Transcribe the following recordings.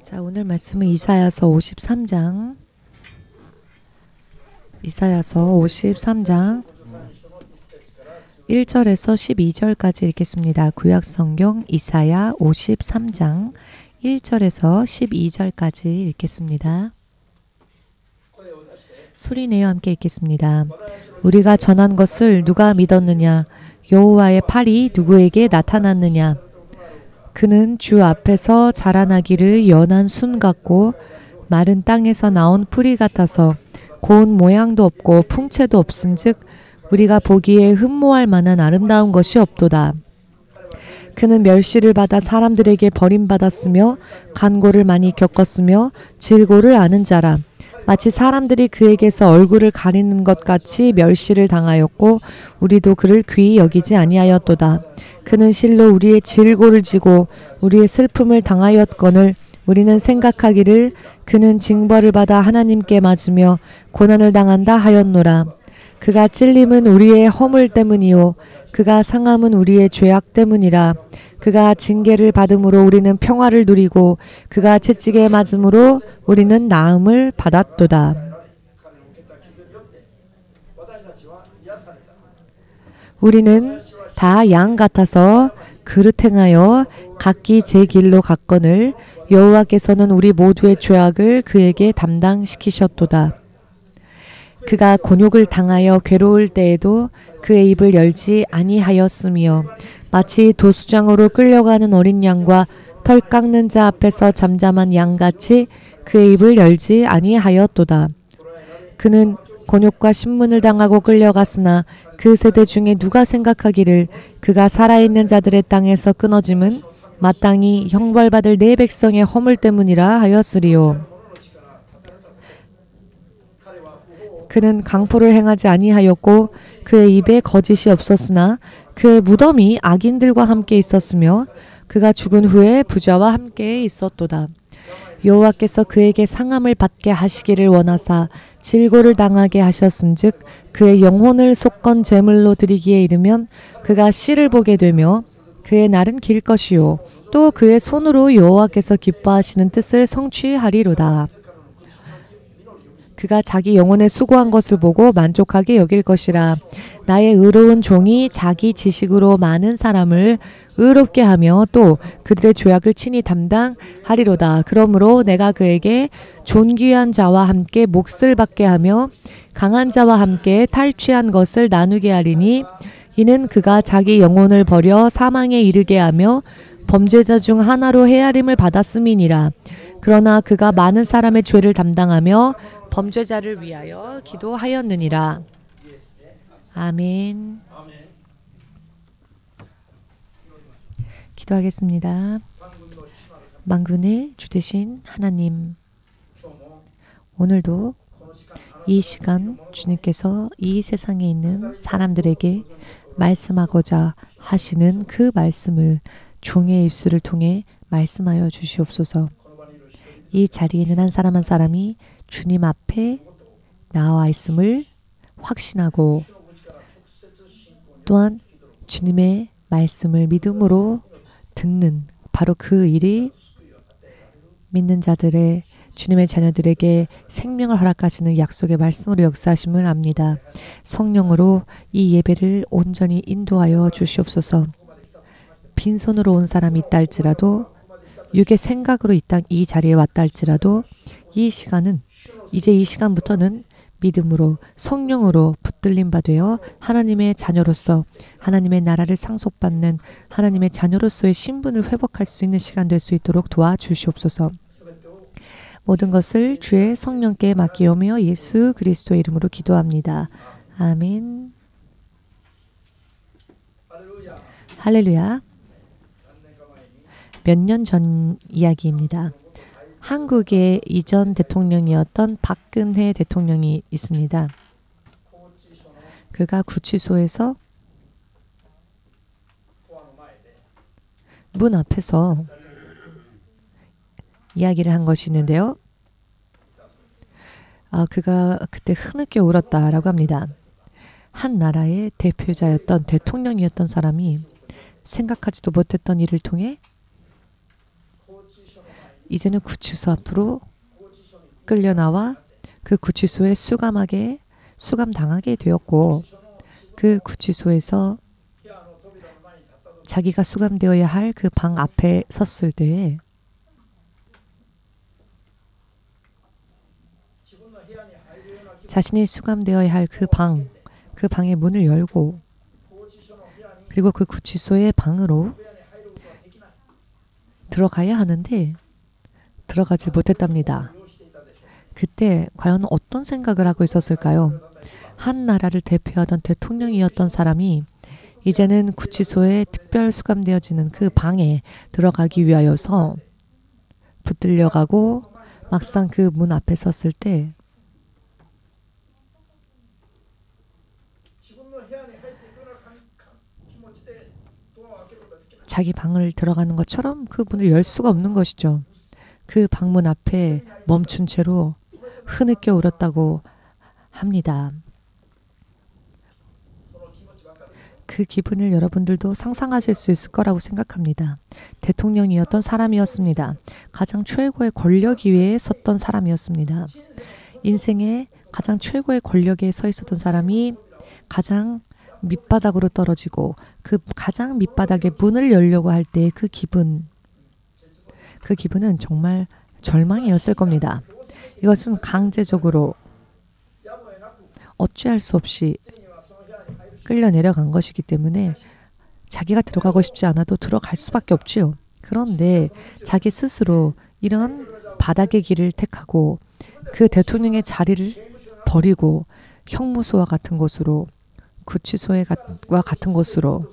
자, 오늘 말씀은 이사야서 53장 1절에서 12절까지 읽겠습니다. 구약성경 이사야 53장 1절에서 12절까지 읽겠습니다. 소리내어 함께 읽겠습니다. 우리가 전한 것을 누가 믿었느냐? 여호와의 팔이 누구에게 나타났느냐? 그는 주 앞에서 자라나기를 연한 순 같고 마른 땅에서 나온 풀이 같아서 고운 모양도 없고 풍채도 없은즉 우리가 보기에 흠모할 만한 아름다운 것이 없도다. 그는 멸시를 받아 사람들에게 버림받았으며 간고를 많이 겪었으며 질고를 아는 자라. 마치 사람들이 그에게서 얼굴을 가리는 것 같이 멸시를 당하였고 우리도 그를 귀히 여기지 아니하였도다. 그는 실로 우리의 질고를 지고 우리의 슬픔을 당하였거늘 우리는 생각하기를 그는 징벌을 받아 하나님께 맞으며 고난을 당한다 하였노라. 그가 찔림은 우리의 허물 때문이요 그가 상함은 우리의 죄악 때문이라. 그가 징계를 받음으로 우리는 평화를 누리고 그가 채찍에 맞음으로 우리는 나음을 받았도다. 우리는 다 양 같아서 그릇 행하여 각기 제 길로 갔거늘 여호와께서는 우리 모두의 죄악을 그에게 담당시키셨도다. 그가 곤욕을 당하여 괴로울 때에도 그의 입을 열지 아니하였으며 마치 도수장으로 끌려가는 어린 양과 털 깎는 자 앞에서 잠잠한 양같이 그의 입을 열지 아니하였도다. 그는 곤욕과 신문을 당하고 끌려갔으나 그 세대 중에 누가 생각하기를 그가 살아있는 자들의 땅에서 끊어짐은 마땅히 형벌받을 내 백성의 허물 때문이라 하였으리요. 그는 강포를 행하지 아니하였고 그의 입에 거짓이 없었으나 그의 무덤이 악인들과 함께 있었으며 그가 죽은 후에 부자와 함께 있었도다. 여호와께서 그에게 상함을 받게 하시기를 원하사 질고를 당하게 하셨은즉 그의 영혼을 속건 제물로 드리기에 이르면 그가 씨를 보게 되며 그의 날은 길 것이요 또 그의 손으로 여호와께서 기뻐하시는 뜻을 성취하리로다. 그가 자기 영혼에 수고한 것을 보고 만족하게 여길 것이라. 나의 의로운 종이 자기 지식으로 많은 사람을 의롭게 하며 또 그들의 죄악을 친히 담당하리로다. 그러므로 내가 그에게 존귀한 자와 함께 몫을 받게 하며 강한 자와 함께 탈취한 것을 나누게 하리니 이는 그가 자기 영혼을 버려 사망에 이르게 하며 범죄자 중 하나로 헤아림을 받았음이니라. 그러나 그가 많은 사람의 죄를 담당하며 범죄자를 위하여 기도하였느니라. 아멘. 기도하겠습니다. 만군의 주 되신 하나님, 오늘도 이 시간 주님께서 이 세상에 있는 사람들에게 말씀하고자 하시는 그 말씀을 종의 입술을 통해 말씀하여 주시옵소서. 이 자리에 있는 한 사람 한 사람이 주님 앞에 나와 있음을 확신하고 또한 주님의 말씀을 믿음으로 듣는 바로 그 일이 믿는 자들의 주님의 자녀들에게 생명을 허락하시는 약속의 말씀으로 역사하심을 압니다. 성령으로 이 예배를 온전히 인도하여 주시옵소서. 빈손으로 온 사람이 있다 할지라도 육의 생각으로 이 자리에 왔다 할지라도 이 시간은 이제 이 시간부터는 믿음으로 성령으로 붙들림 바 되어 하나님의 자녀로서 하나님의 나라를 상속받는 하나님의 자녀로서의 신분을 회복할 수 있는 시간 될 수 있도록 도와주시옵소서. 모든 것을 주의 성령께 맡기오며 예수 그리스도의 이름으로 기도합니다. 아멘. 할렐루야. 몇 년 전 이야기입니다. 한국의 이전 대통령이었던 박근혜 대통령이 있습니다. 그가 구치소에서 문 앞에서 이야기를 한 것이 있는데요. 그가 그때 흐느껴 울었다라고 합니다. 한 나라의 대표자였던 대통령이었던 사람이 생각하지도 못했던 일을 통해 이제는 구치소 앞으로 끌려 나와 그 구치소에 수감당하게 되었고, 그 구치소에서 자기가 수감되어야 할 그 방 앞에 섰을 때에 자신이 수감되어야 할 그 방의 문을 열고, 그리고 그 구치소의 방으로 들어가야 하는데 들어가지 못했답니다. 그때 과연 어떤 생각을 하고 있었을까요? 한 나라를 대표하던 대통령이었던 사람이 이제는 구치소에 특별 수감되어지는 그 방에 들어가기 위하여서 붙들려가고 막상 그 문 앞에 섰을 때 자기 방을 들어가는 것처럼 그 문을 열 수가 없는 것이죠. 그 방문 앞에 멈춘 채로 흐느껴 울었다고 합니다. 그 기분을 여러분들도 상상하실 수 있을 거라고 생각합니다. 대통령이었던 사람이었습니다. 가장 최고의 권력 위에 섰던 사람이었습니다. 인생의 가장 최고의 권력에 서 있었던 사람이 가장 밑바닥으로 떨어지고 그 가장 밑바닥에 문을 열려고 할 때 그 기분은 정말 절망이었을 겁니다. 이것은 강제적으로 어찌할 수 없이 끌려 내려간 것이기 때문에 자기가 들어가고 싶지 않아도 들어갈 수밖에 없지요. 그런데 자기 스스로 이런 바닥의 길을 택하고 그 대통령의 자리를 버리고 형무소와 같은 곳으로, 구치소와 같은 곳으로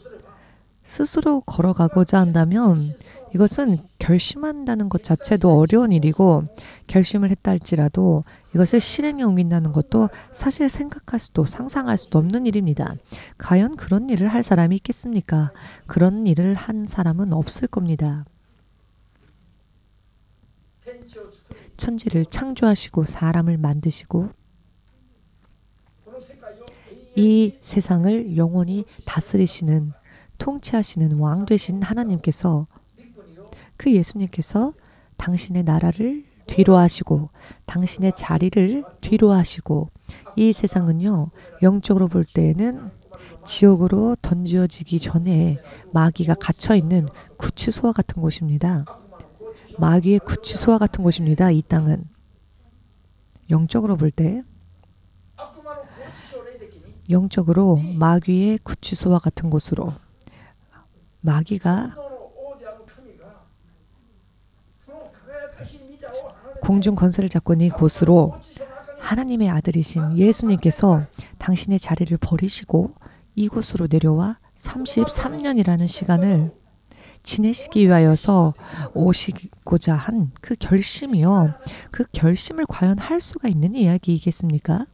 스스로 걸어가고자 한다면 이것은 결심한다는 것 자체도 어려운 일이고, 결심을 했다 할지라도 이것을 실행에 옮긴다는 것도 사실 생각할 수도 상상할 수도 없는 일입니다. 과연 그런 일을 할 사람이 있겠습니까? 그런 일을 한 사람은 없을 겁니다. 천지를 창조하시고 사람을 만드시고 이 세상을 영원히 다스리시는, 통치하시는 왕 되신 하나님께서, 그 예수님께서 당신의 나라를 뒤로 하시고 당신의 자리를 뒤로 하시고, 이 세상은요 영적으로 볼 때에는 지옥으로 던져지기 전에 마귀가 갇혀있는 구치소와 같은 곳입니다. 마귀의 구치소와 같은 곳입니다. 이 땅은 영적으로 볼 때 영적으로 마귀의 구치소와 같은 곳으로, 마귀가 공중 권세를 잡고 있는 이곳으로 하나님의 아들이신 예수님께서 당신의 자리를 버리시고 이곳으로 내려와 33년이라는 시간을 지내시기 위하여서 오시고자 한 그 결심이요. 그 결심을 과연 할 수가 있는 이야기이겠습니까?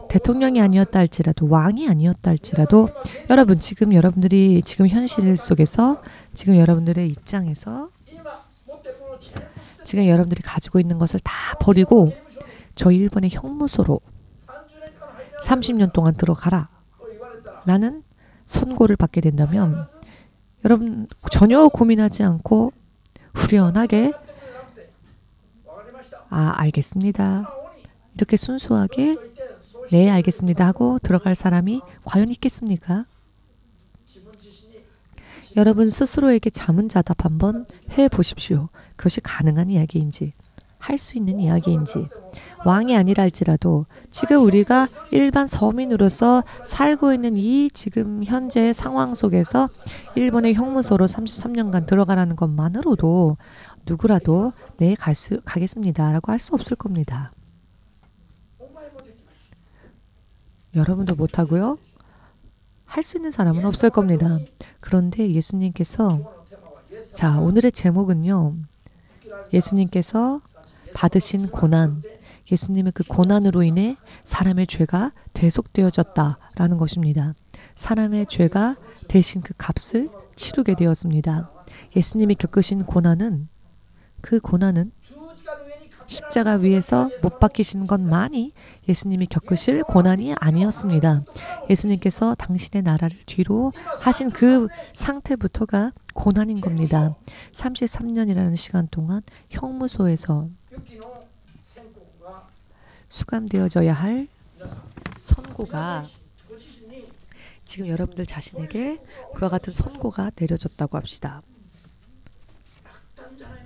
대통령이 아니었다 할지라도, 왕이 아니었다 할지라도, 여러분 여러분들이 지금 현실 속에서, 지금 여러분들의 입장에서 지금 여러분들이 가지고 있는 것을 다 버리고 저 일본의 형무소로 30년 동안 들어가라 라는 선고를 받게 된다면, 여러분 전혀 고민하지 않고 후련하게 알겠습니다, 이렇게 순수하게 네 알겠습니다 하고 들어갈 사람이 과연 있겠습니까? 여러분 스스로에게 자문자답 한번 해보십시오. 그것이 가능한 이야기인지, 할 수 있는 이야기인지. 왕이 아니라 할지라도 지금 우리가 일반 서민으로서 살고 있는 이 지금 현재 상황 속에서 일본의 형무소로 33년간 들어가라는 것만으로도 누구라도 네 가겠습니다 라고 할 수 없을 겁니다. 여러분도 못하고요. 할 수 있는 사람은 없을 겁니다. 그런데 예수님께서, 자, 오늘의 제목은요, 예수님께서 받으신 고난, 예수님의 그 고난으로 인해 사람의 죄가 대속되어졌다라는 것입니다. 사람의 죄가 대신 그 값을 치르게 되었습니다. 예수님이 겪으신 고난은, 그 고난은 십자가 위에서 못 박히시는 것만이 예수님이 겪으실 고난이 아니었습니다. 예수님께서 당신의 나라를 뒤로 하신 그 상태부터가 고난인 겁니다. 33년이라는 시간 동안 형무소에서 수감되어져야 할 선고가 지금 여러분들 자신에게 그와 같은 선고가 내려졌다고 합시다.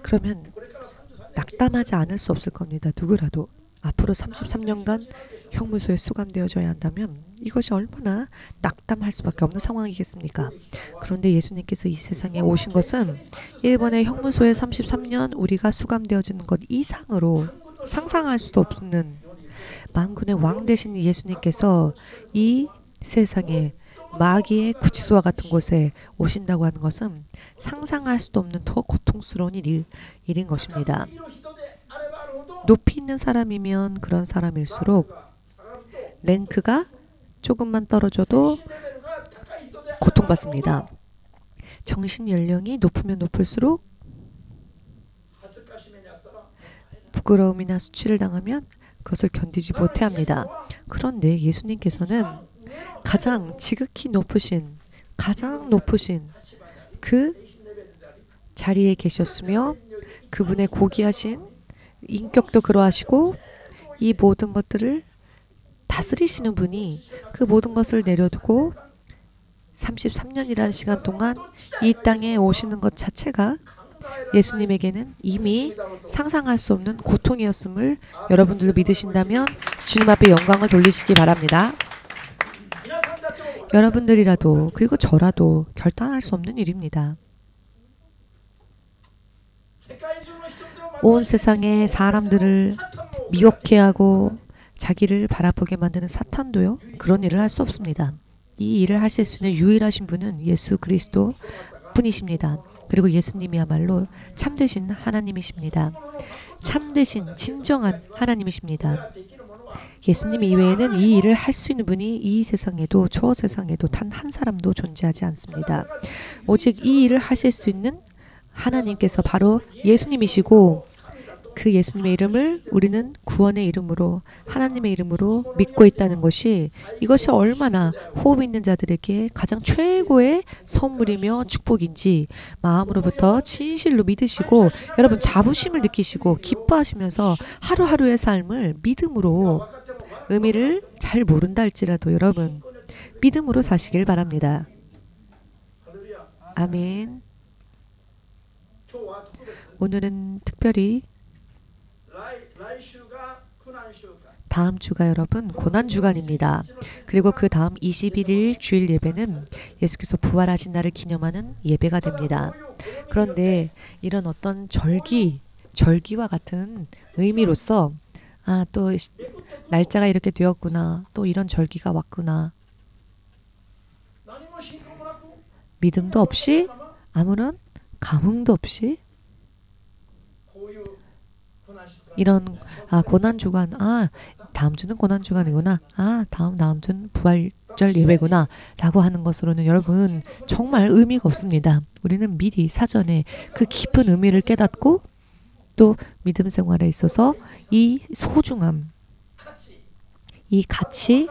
그러면 낙담하지 않을 수 없을 겁니다. 누구라도 앞으로 33년간 형무소에 수감되어져야 한다면 이것이 얼마나 낙담할 수밖에 없는 상황이겠습니까? 그런데 예수님께서 이 세상에 오신 것은 일본의 형무소에 33년 우리가 수감되어지는 것 이상으로 상상할 수도 없는 만군의 왕 되신 예수님께서 이 세상에 마귀의 구치소와 같은 곳에 오신다고 하는 것은 상상할 수도 없는 더 고통스러운 일인 것입니다. 높이 있는 사람이면 그런 사람일수록 랭크가 조금만 떨어져도 고통받습니다. 정신 연령이 높으면 높을수록 부끄러움이나 수치를 당하면 그것을 견디지 못해합니다. 그런데 예수님께서는 가장 지극히 높으신 그 자리에 계셨으며 그분의 고귀하신 인격도 그러하시고 이 모든 것들을 다스리시는 분이 그 모든 것을 내려두고 33년이라는 시간 동안 이 땅에 오시는 것 자체가 예수님에게는 이미 상상할 수 없는 고통이었음을 여러분들도 믿으신다면 주님 앞에 영광을 돌리시기 바랍니다. 여러분들이라도 그리고 저라도 결단할 수 없는 일입니다. 온 세상의 사람들을 미혹해하고 자기를 바라보게 만드는 사탄도요. 그런 일을 할 수 없습니다. 이 일을 하실 수 있는 유일하신 분은 예수 그리스도 뿐이십니다. 그리고 예수님이야말로 참되신 하나님이십니다. 참되신 진정한 하나님이십니다. 예수님 이외에는 이 일을 할 수 있는 분이 이 세상에도 저 세상에도 단 한 사람도 존재하지 않습니다. 오직 이 일을 하실 수 있는 하나님께서 바로 예수님이시고 그 예수님의 이름을 우리는 구원의 이름으로 하나님의 이름으로 믿고 있다는 것이 이것이 얼마나 호흡 있는 자들에게 가장 최고의 선물이며 축복인지 마음으로부터 진실로 믿으시고 여러분 자부심을 느끼시고 기뻐하시면서 하루하루의 삶을 믿음으로 의미를 잘 모른다 할지라도 여러분 믿음으로 사시길 바랍니다. 아멘. 오늘은 특별히 다음 주가 여러분 고난주간입니다. 그리고 그 다음 21일 주일 예배는 예수께서 부활하신 날을 기념하는 예배가 됩니다. 그런데 이런 어떤 절기와 같은 의미로서 또 날짜가 이렇게 되었구나. 또 이런 절기가 왔구나. 믿음도 없이 아무런 감흥도 없이 이런 고난주간 다음 주는 고난주간이구나. 다음 주는 부활절 예배구나 라고 하는 것으로는 여러분 정말 의미가 없습니다. 우리는 미리 사전에 그 깊은 의미를 깨닫고 또 믿음 생활에 있어서 이 소중함, 이 가치,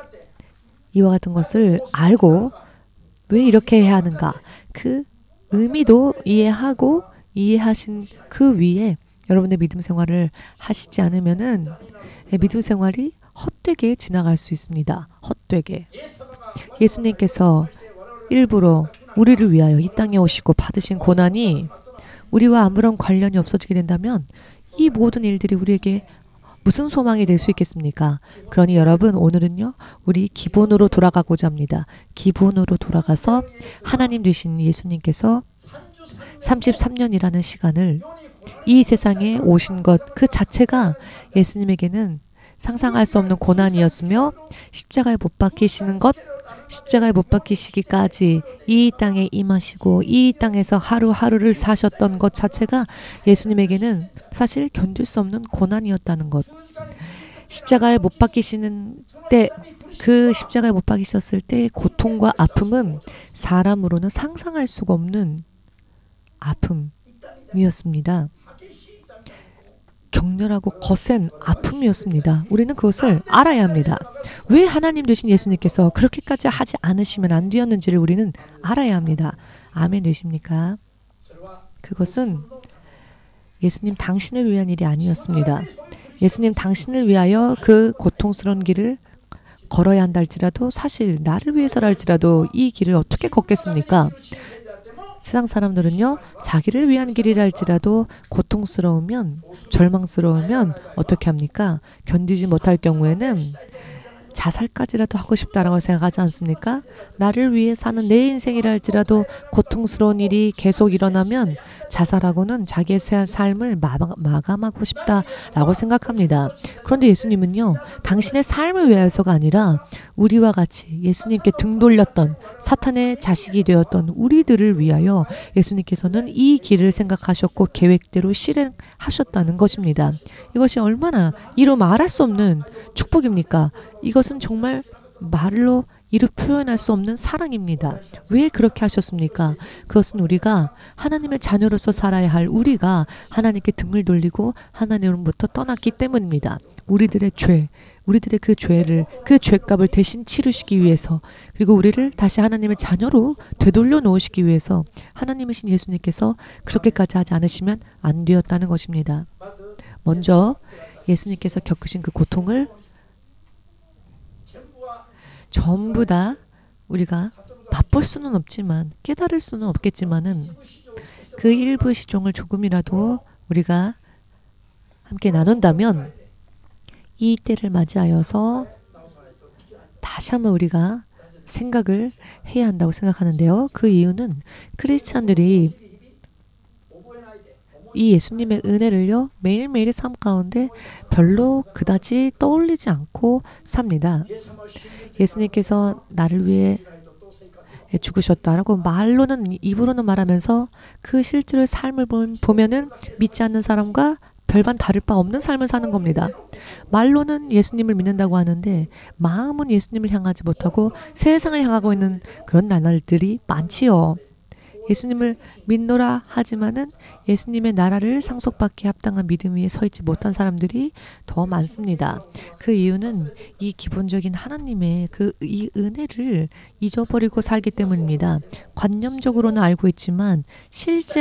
이와 같은 것을 알고 왜 이렇게 해야 하는가 그 의미도 이해하고 이해하신 그 위에 여러분의 믿음 생활을 하시지 않으면은 믿음 생활이 헛되게 지나갈 수 있습니다. 헛되게. 예수님께서 일부러 우리를 위하여 이 땅에 오시고 받으신 고난이 우리와 아무런 관련이 없어지게 된다면 이 모든 일들이 우리에게 무슨 소망이 될 수 있겠습니까? 그러니 여러분 오늘은요 우리 기본으로 돌아가고자 합니다. 기본으로 돌아가서 하나님 되신 예수님께서 33년이라는 시간을 이 세상에 오신 것 그 자체가 예수님에게는 상상할 수 없는 고난이었으며 십자가에 못 박히시는 것 십자가에 못 박히시기까지 이 땅에 임하시고 이 땅에서 하루하루를 사셨던 것 자체가 예수님에게는 사실 견딜 수 없는 고난이었다는 것. 십자가에 못 박히시는 때 그 십자가에 못 박히셨을 때의 고통과 아픔은 사람으로는 상상할 수가 없는 아픔이었습니다. 격렬하고 거센 아픔이었습니다. 우리는 그것을 알아야 합니다. 왜 하나님 되신 예수님께서 그렇게까지 하지 않으시면 안 되었는지를 우리는 알아야 합니다. 아멘 되십니까? 그것은 예수님 당신을 위한 일이 아니었습니다. 예수님 당신을 위하여 그 고통스러운 길을 걸어야 한다 할지라도 사실 나를 위해서라 할지라도 이 길을 어떻게 걷겠습니까? 세상 사람들은요, 자기를 위한 길이라 할지라도 고통스러우면, 절망스러우면 어떻게 합니까? 견디지 못할 경우에는 자살까지라도 하고 싶다라고 생각하지 않습니까? 나를 위해 사는 내 인생이라 할지라도 고통스러운 일이 계속 일어나면 자살하고는 자기의 삶을 마감하고 싶다라고 생각합니다. 그런데 예수님은요, 당신의 삶을 위해서가 아니라 우리와 같이 예수님께 등 돌렸던 사탄의 자식이 되었던 우리들을 위하여 예수님께서는 이 길을 생각하셨고 계획대로 실행하셨다는 것입니다. 이것이 얼마나 이루 말할 수 없는 축복입니까? 이것은 정말 말로 이루 표현할 수 없는 사랑입니다. 왜 그렇게 하셨습니까? 그것은 우리가 하나님의 자녀로서 살아야 할 우리가 하나님께 등을 돌리고 하나님으로부터 떠났기 때문입니다. 우리들의 죄, 우리들의 그 죄를, 그 죄값을 대신 치르시기 위해서, 그리고 우리를 다시 하나님의 자녀로 되돌려 놓으시기 위해서 하나님이신 예수님께서 그렇게까지 하지 않으시면 안 되었다는 것입니다. 먼저 예수님께서 겪으신 그 고통을 전부 다 우리가 맛볼 수는 없지만, 깨달을 수는 없겠지만은 그 일부 시종을 조금이라도 우리가 함께 나눈다면 이 때를 맞이하여서 다시 한번 우리가 생각을 해야 한다고 생각하는데요. 그 이유는 크리스찬들이 이 예수님의 은혜를요, 매일매일의 삶 가운데 별로 그다지 떠올리지 않고 삽니다. 예수님께서 나를 위해 죽으셨다라고 말로는, 입으로는 말하면서 그 실제로 삶을 보면은 믿지 않는 사람과 별반 다를 바 없는 삶을 사는 겁니다. 말로는 예수님을 믿는다고 하는데 마음은 예수님을 향하지 못하고 세상을 향하고 있는 그런 나날들이 많지요. 예수님을 믿노라 하지만은 예수님의 나라를 상속받기에 합당한 믿음 위에 서 있지 못한 사람들이 더 많습니다. 그 이유는 이 기본적인 하나님의 이 은혜를 잊어버리고 살기 때문입니다. 관념적으로는 알고 있지만 실제의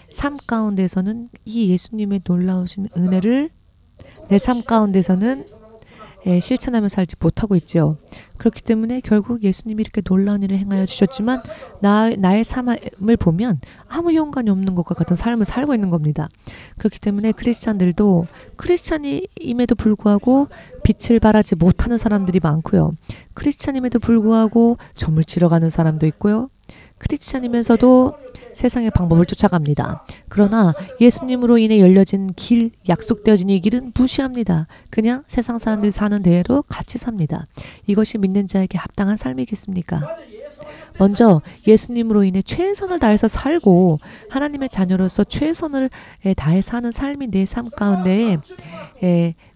삶 가운데서는 이 예수님의 놀라우신 은혜를 내 삶 가운데서는 실천하며 살지 못하고 있죠. 그렇기 때문에 결국 예수님이 이렇게 놀라운 일을 행하여 주셨지만 나의 삶을 보면 아무 연관이 없는 것과 같은 삶을 살고 있는 겁니다. 그렇기 때문에 크리스찬들도 크리스찬임에도 불구하고 빛을 발하지 못하는 사람들이 많고요. 크리스찬임에도 불구하고 점을 치러 가는 사람도 있고요. 크리스찬이면서도 세상의 방법을 쫓아갑니다. 그러나 예수님으로 인해 열려진 길, 약속되어진 이 길은 무시합니다. 그냥 세상 사람들이 사는 대로 같이 삽니다. 이것이 믿는 자에게 합당한 삶이겠습니까? 먼저 예수님으로 인해 최선을 다해서 살고 하나님의 자녀로서 최선을 다해 사는 삶이 내 삶 가운데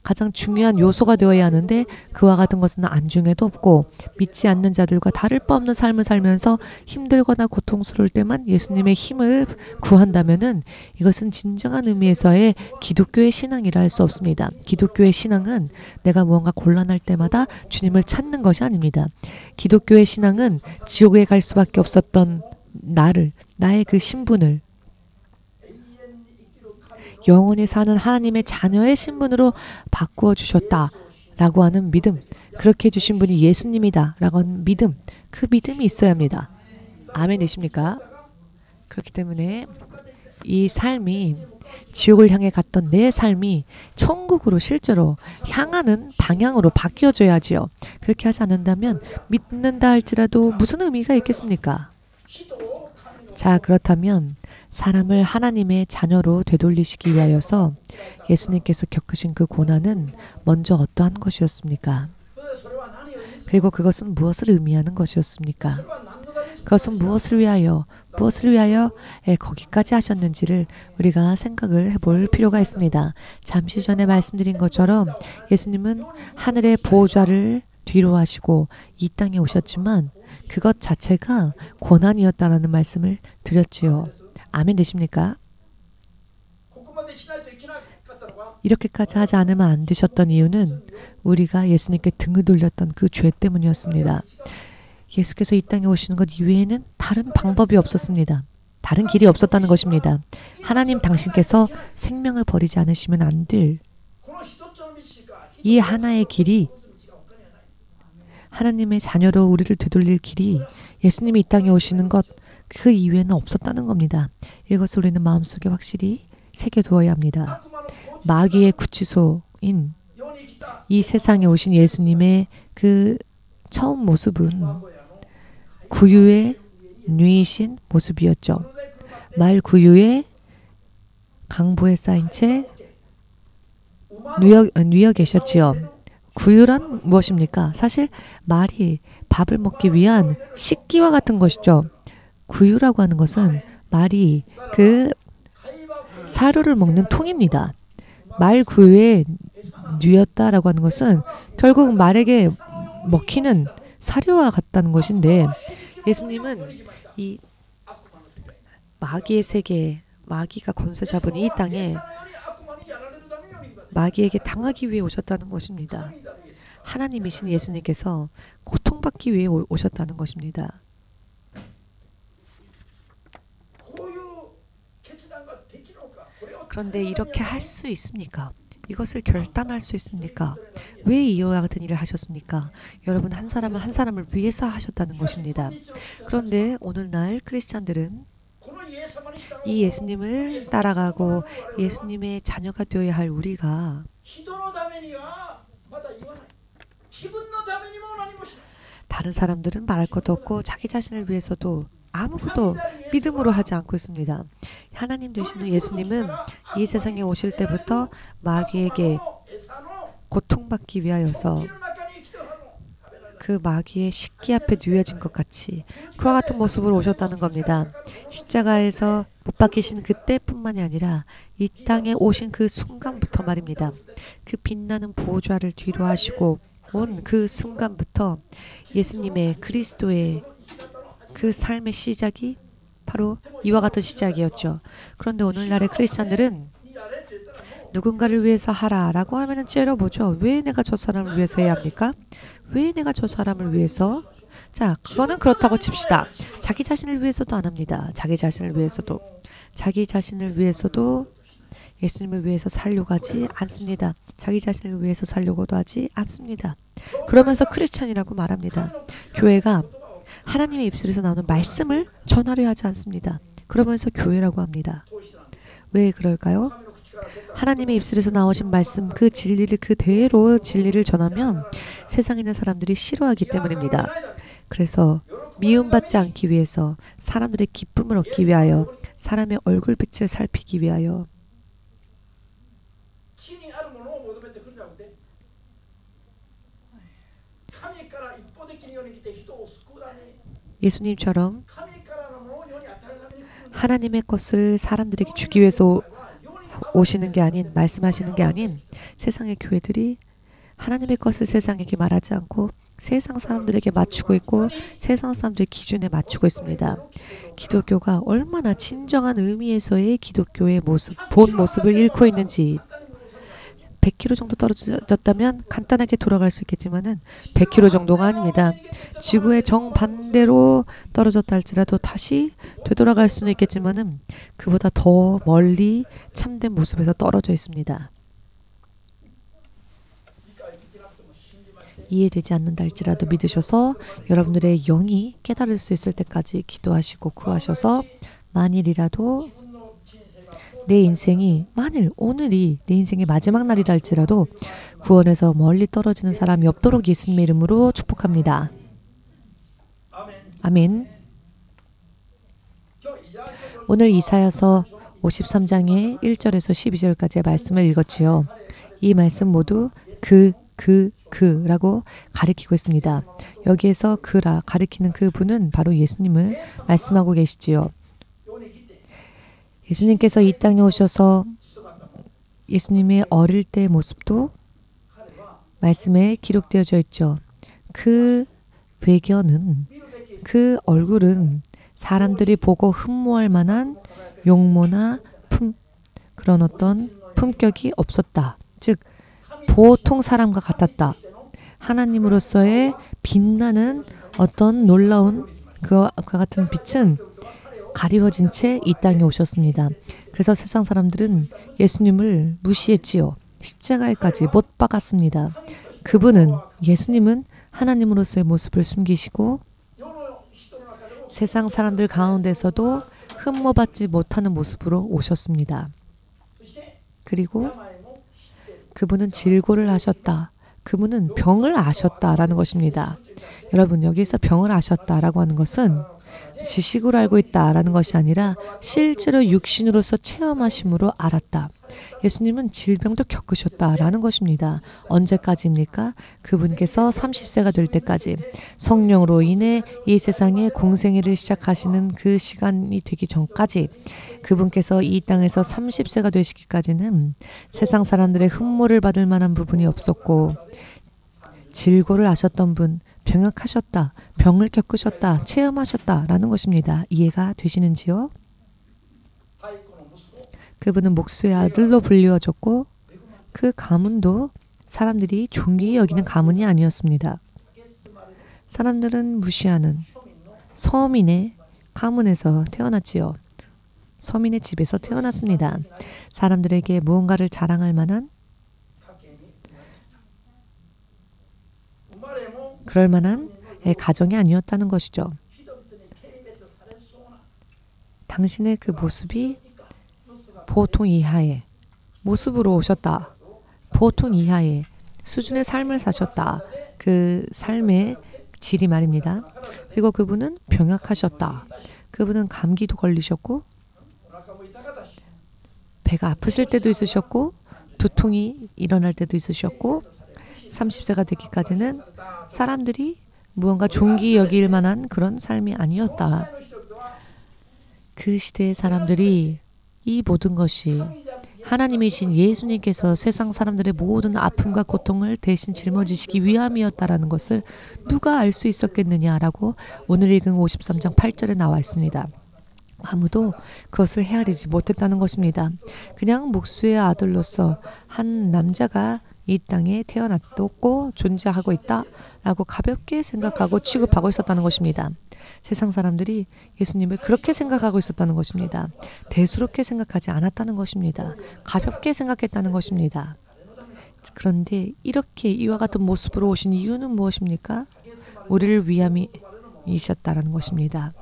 가장 중요한 요소가 되어야 하는데 그와 같은 것은 안중에도 없고 믿지 않는 자들과 다를 바 없는 삶을 살면서 힘들거나 고통스러울 때만 예수님의 힘을 구한다면은 이것은 진정한 의미에서의 기독교의 신앙이라 할 수 없습니다. 기독교의 신앙은 내가 무언가 곤란할 때마다 주님을 찾는 것이 아닙니다. 기독교의 신앙은 지옥에 갈 수밖에 없었던 나의 그 신분을 영원히 사는 하나님의 자녀의 신분으로 바꾸어 주셨다라고 하는 믿음, 그렇게 해주신 분이 예수님이다 라고 하는 믿음, 그 믿음이 있어야 합니다. 아멘 되십니까? 그렇기 때문에 이 삶이, 지옥을 향해 갔던 내 삶이 천국으로 실제로 향하는 방향으로 바뀌어져야지요. 그렇게 하지 않는다면 믿는다 할지라도 무슨 의미가 있겠습니까? 자, 그렇다면 사람을 하나님의 자녀로 되돌리시기 위하여서 예수님께서 겪으신 그 고난은 먼저 어떠한 것이었습니까? 그리고 그것은 무엇을 의미하는 것이었습니까? 그것은 무엇을 위하여 거기까지 하셨는지를 우리가 생각을 해볼 필요가 있습니다. 잠시 전에 말씀드린 것처럼 예수님은 하늘의 보호자를 뒤로 하시고 이 땅에 오셨지만 그것 자체가 고난이었다라는 말씀을 드렸지요. 아멘 되십니까? 이렇게까지 하지 않으면 안 되셨던 이유는 우리가 예수님께 등을 돌렸던 그 죄 때문이었습니다. 예수께서 이 땅에 오시는 것 이외에는 다른 방법이 없었습니다. 다른 길이 없었다는 것입니다. 하나님 당신께서 생명을 버리지 않으시면 안 될 이 하나의 길이, 하나님의 자녀로 우리를 되돌릴 길이 예수님이 이 땅에 오시는 것 그 이외에는 없었다는 겁니다. 이것을 우리는 마음속에 확실히 새겨두어야 합니다. 마귀의 구치소인 이 세상에 오신 예수님의 그 처음 모습은 구유에 누이신 모습이었죠. 말 구유에 강보에 쌓인 채 누워 계셨지요. 구유란 무엇입니까? 사실 말이 밥을 먹기 위한 식기와 같은 것이죠. 구유라고 하는 것은 말이 그 사료를 먹는 통입니다. 말 구유에 누였다라고 하는 것은 결국 말에게 먹히는 사료와 같다는 것인데, 예수님은 이 마귀의 세계, 마귀가 권세 잡은 이 땅에 마귀에게 당하기 위해 오셨다는 것입니다. 하나님이신 예수님께서 고통받기 위해 오셨다는 것입니다. 그런데 이렇게 할 수 있습니까? 이것을 결단할 수 있습니까? 왜 이와 같은 일을 하셨습니까? 여러분, 한 사람은 한 사람을 위해서 하셨다는 것입니다. 그런데 오늘날 크리스찬들은 이 예수님을 따라가고 예수님의 자녀가 되어야 할 우리가 다른 사람들은 말할 것도 없고 자기 자신을 위해서도 아무것도 믿음으로 하지 않고 있습니다. 하나님 되시는 예수님은 이 세상에 오실 때부터 마귀에게 고통받기 위하여서 그 마귀의 식기 앞에 누워진 것 같이 그와 같은 모습으로 오셨다는 겁니다. 십자가에서 못 박히신 그때뿐만이 아니라 이 땅에 오신 그 순간부터 말입니다. 그 빛나는 보좌를 뒤로 하시고 온 그 순간부터 예수님의 그리스도의 그 삶의 시작이 바로 이와 같은 시작이었죠. 그런데 오늘날의 크리스찬들은 누군가를 위해서 하라라고 하면은 째려보죠. 왜 내가 저 사람을 위해서 해야 합니까? 왜 내가 저 사람을 위해서? 자, 그거는 그렇다고 칩시다. 자기 자신을 위해서도 안 합니다. 자기 자신을 위해서도 예수님을 위해서 살려고 하지 않습니다. 자기 자신을 위해서 살려고도 하지 않습니다. 그러면서 크리스찬이라고 말합니다. 교회가 하나님의 입술에서 나오는 말씀을 전하려 하지 않습니다. 그러면서 교회라고 합니다. 왜 그럴까요? 하나님의 입술에서 나오신 말씀, 그 진리를 그대로 진리를 전하면 세상에 있는 사람들이 싫어하기 때문입니다. 그래서 미움받지 않기 위해서, 사람들의 기쁨을 얻기 위하여, 사람의 얼굴빛을 살피기 위하여 예수님처럼 하나님의 것을 사람들에게 주기 위해서 오시는 게 아닌, 말씀하시는 게 아닌 세상의 교회들이 하나님의 것을 세상에게 말하지 않고 세상 사람들에게 맞추고 있고 세상 사람들의 기준에 맞추고 있습니다. 기독교가 얼마나 진정한 의미에서의 기독교의 모습, 본 모습을 잃고 있는지. 100km 정도 떨어졌다면 간단하게 돌아갈 수 있겠지만은 100km 정도가 아닙니다. 지구의 정반대로 떨어졌다 할지라도 다시 되돌아갈 수는 있겠지만은 그보다 더 멀리 참된 모습에서 떨어져 있습니다. 이해되지 않는다 할지라도 믿으셔서 여러분들의 영이 깨달을 수 있을 때까지 기도하시고 구하셔서, 만일이라도 내 인생이, 만일 오늘이 내 인생의 마지막 날이라 할지라도 구원에서 멀리 떨어지는 사람이 없도록 예수님의 이름으로 축복합니다. 아멘. 오늘 이사야서 53장의 1절에서 12절까지의 말씀을 읽었지요. 이 말씀 모두 그라고 가리키고 있습니다. 여기에서 그라 가리키는 그 분은 바로 예수님을 말씀하고 계시지요. 예수님께서 이 땅에 오셔서 예수님의 어릴 때의 모습도 말씀에 기록되어져 있죠. 그 외견은, 그 얼굴은 사람들이 보고 흠모할 만한 용모나 그런 어떤 품격이 없었다. 즉 보통 사람과 같았다. 하나님으로서의 빛나는 어떤 놀라운 그와 같은 빛은 가리워진 채 이 땅에 오셨습니다. 그래서 세상 사람들은 예수님을 무시했지요. 십자가에까지 못 박았습니다. 예수님은 하나님으로서의 모습을 숨기시고 세상 사람들 가운데서도 흠모받지 못하는 모습으로 오셨습니다. 그리고 그분은 질고를 하셨다. 그분은 병을 아셨다라는 것입니다. 여러분, 여기서 병을 아셨다라고 하는 것은 지식으로 알고 있다라는 것이 아니라 실제로 육신으로서 체험하심으로 알았다. 예수님은 질병도 겪으셨다라는 것입니다. 언제까지입니까? 그분께서 30세가 될 때까지 성령으로 인해 이 세상에 공생애를 시작하시는 그 시간이 되기 전까지 그분께서 이 땅에서 30세가 되시기까지는 세상 사람들의 흠모를 받을 만한 부분이 없었고 질고를 아셨던 분, 병약하셨다, 병을 겪으셨다, 체험하셨다라는 것입니다. 이해가 되시는지요? 그분은 목수의 아들로 불리워졌고 그 가문도 사람들이 존귀히 여기는 가문이 아니었습니다. 사람들은 무시하는 서민의 가문에서 태어났지요. 서민의 집에서 태어났습니다. 사람들에게 무언가를 자랑할 만한 그럴 만한 가정이 아니었다는 것이죠. 당신의 그 모습이 보통 이하의 모습으로 오셨다. 보통 이하의 수준의 삶을 사셨다. 그 삶의 질이 말입니다. 그리고 그분은 병약하셨다. 그분은 감기도 걸리셨고 배가 아프실 때도 있으셨고 두통이 일어날 때도 있으셨고 30세가 되기까지는 사람들이 무언가 존귀 여길 만한 그런 삶이 아니었다. 그 시대의 사람들이 이 모든 것이 하나님이신 예수님께서 세상 사람들의 모든 아픔과 고통을 대신 짊어지시기 위함이었다라는 것을 누가 알 수 있었겠느냐라고 오늘 읽은 53장 8절에 나와 있습니다. 아무도 그것을 헤아리지 못했다는 것입니다. 그냥 목수의 아들로서 한 남자가 이 땅에 태어났고 존재하고 있다라고 가볍게 생각하고 취급하고 있었다는 것입니다. 세상 사람들이 예수님을 그렇게 생각하고 있었다는 것입니다. 대수롭게 생각하지 않았다는 것입니다. 가볍게 생각했다는 것입니다. 그런데 이렇게 이와 같은 모습으로 오신 이유는 무엇입니까? 우리를 위함이셨다라는 것입니다.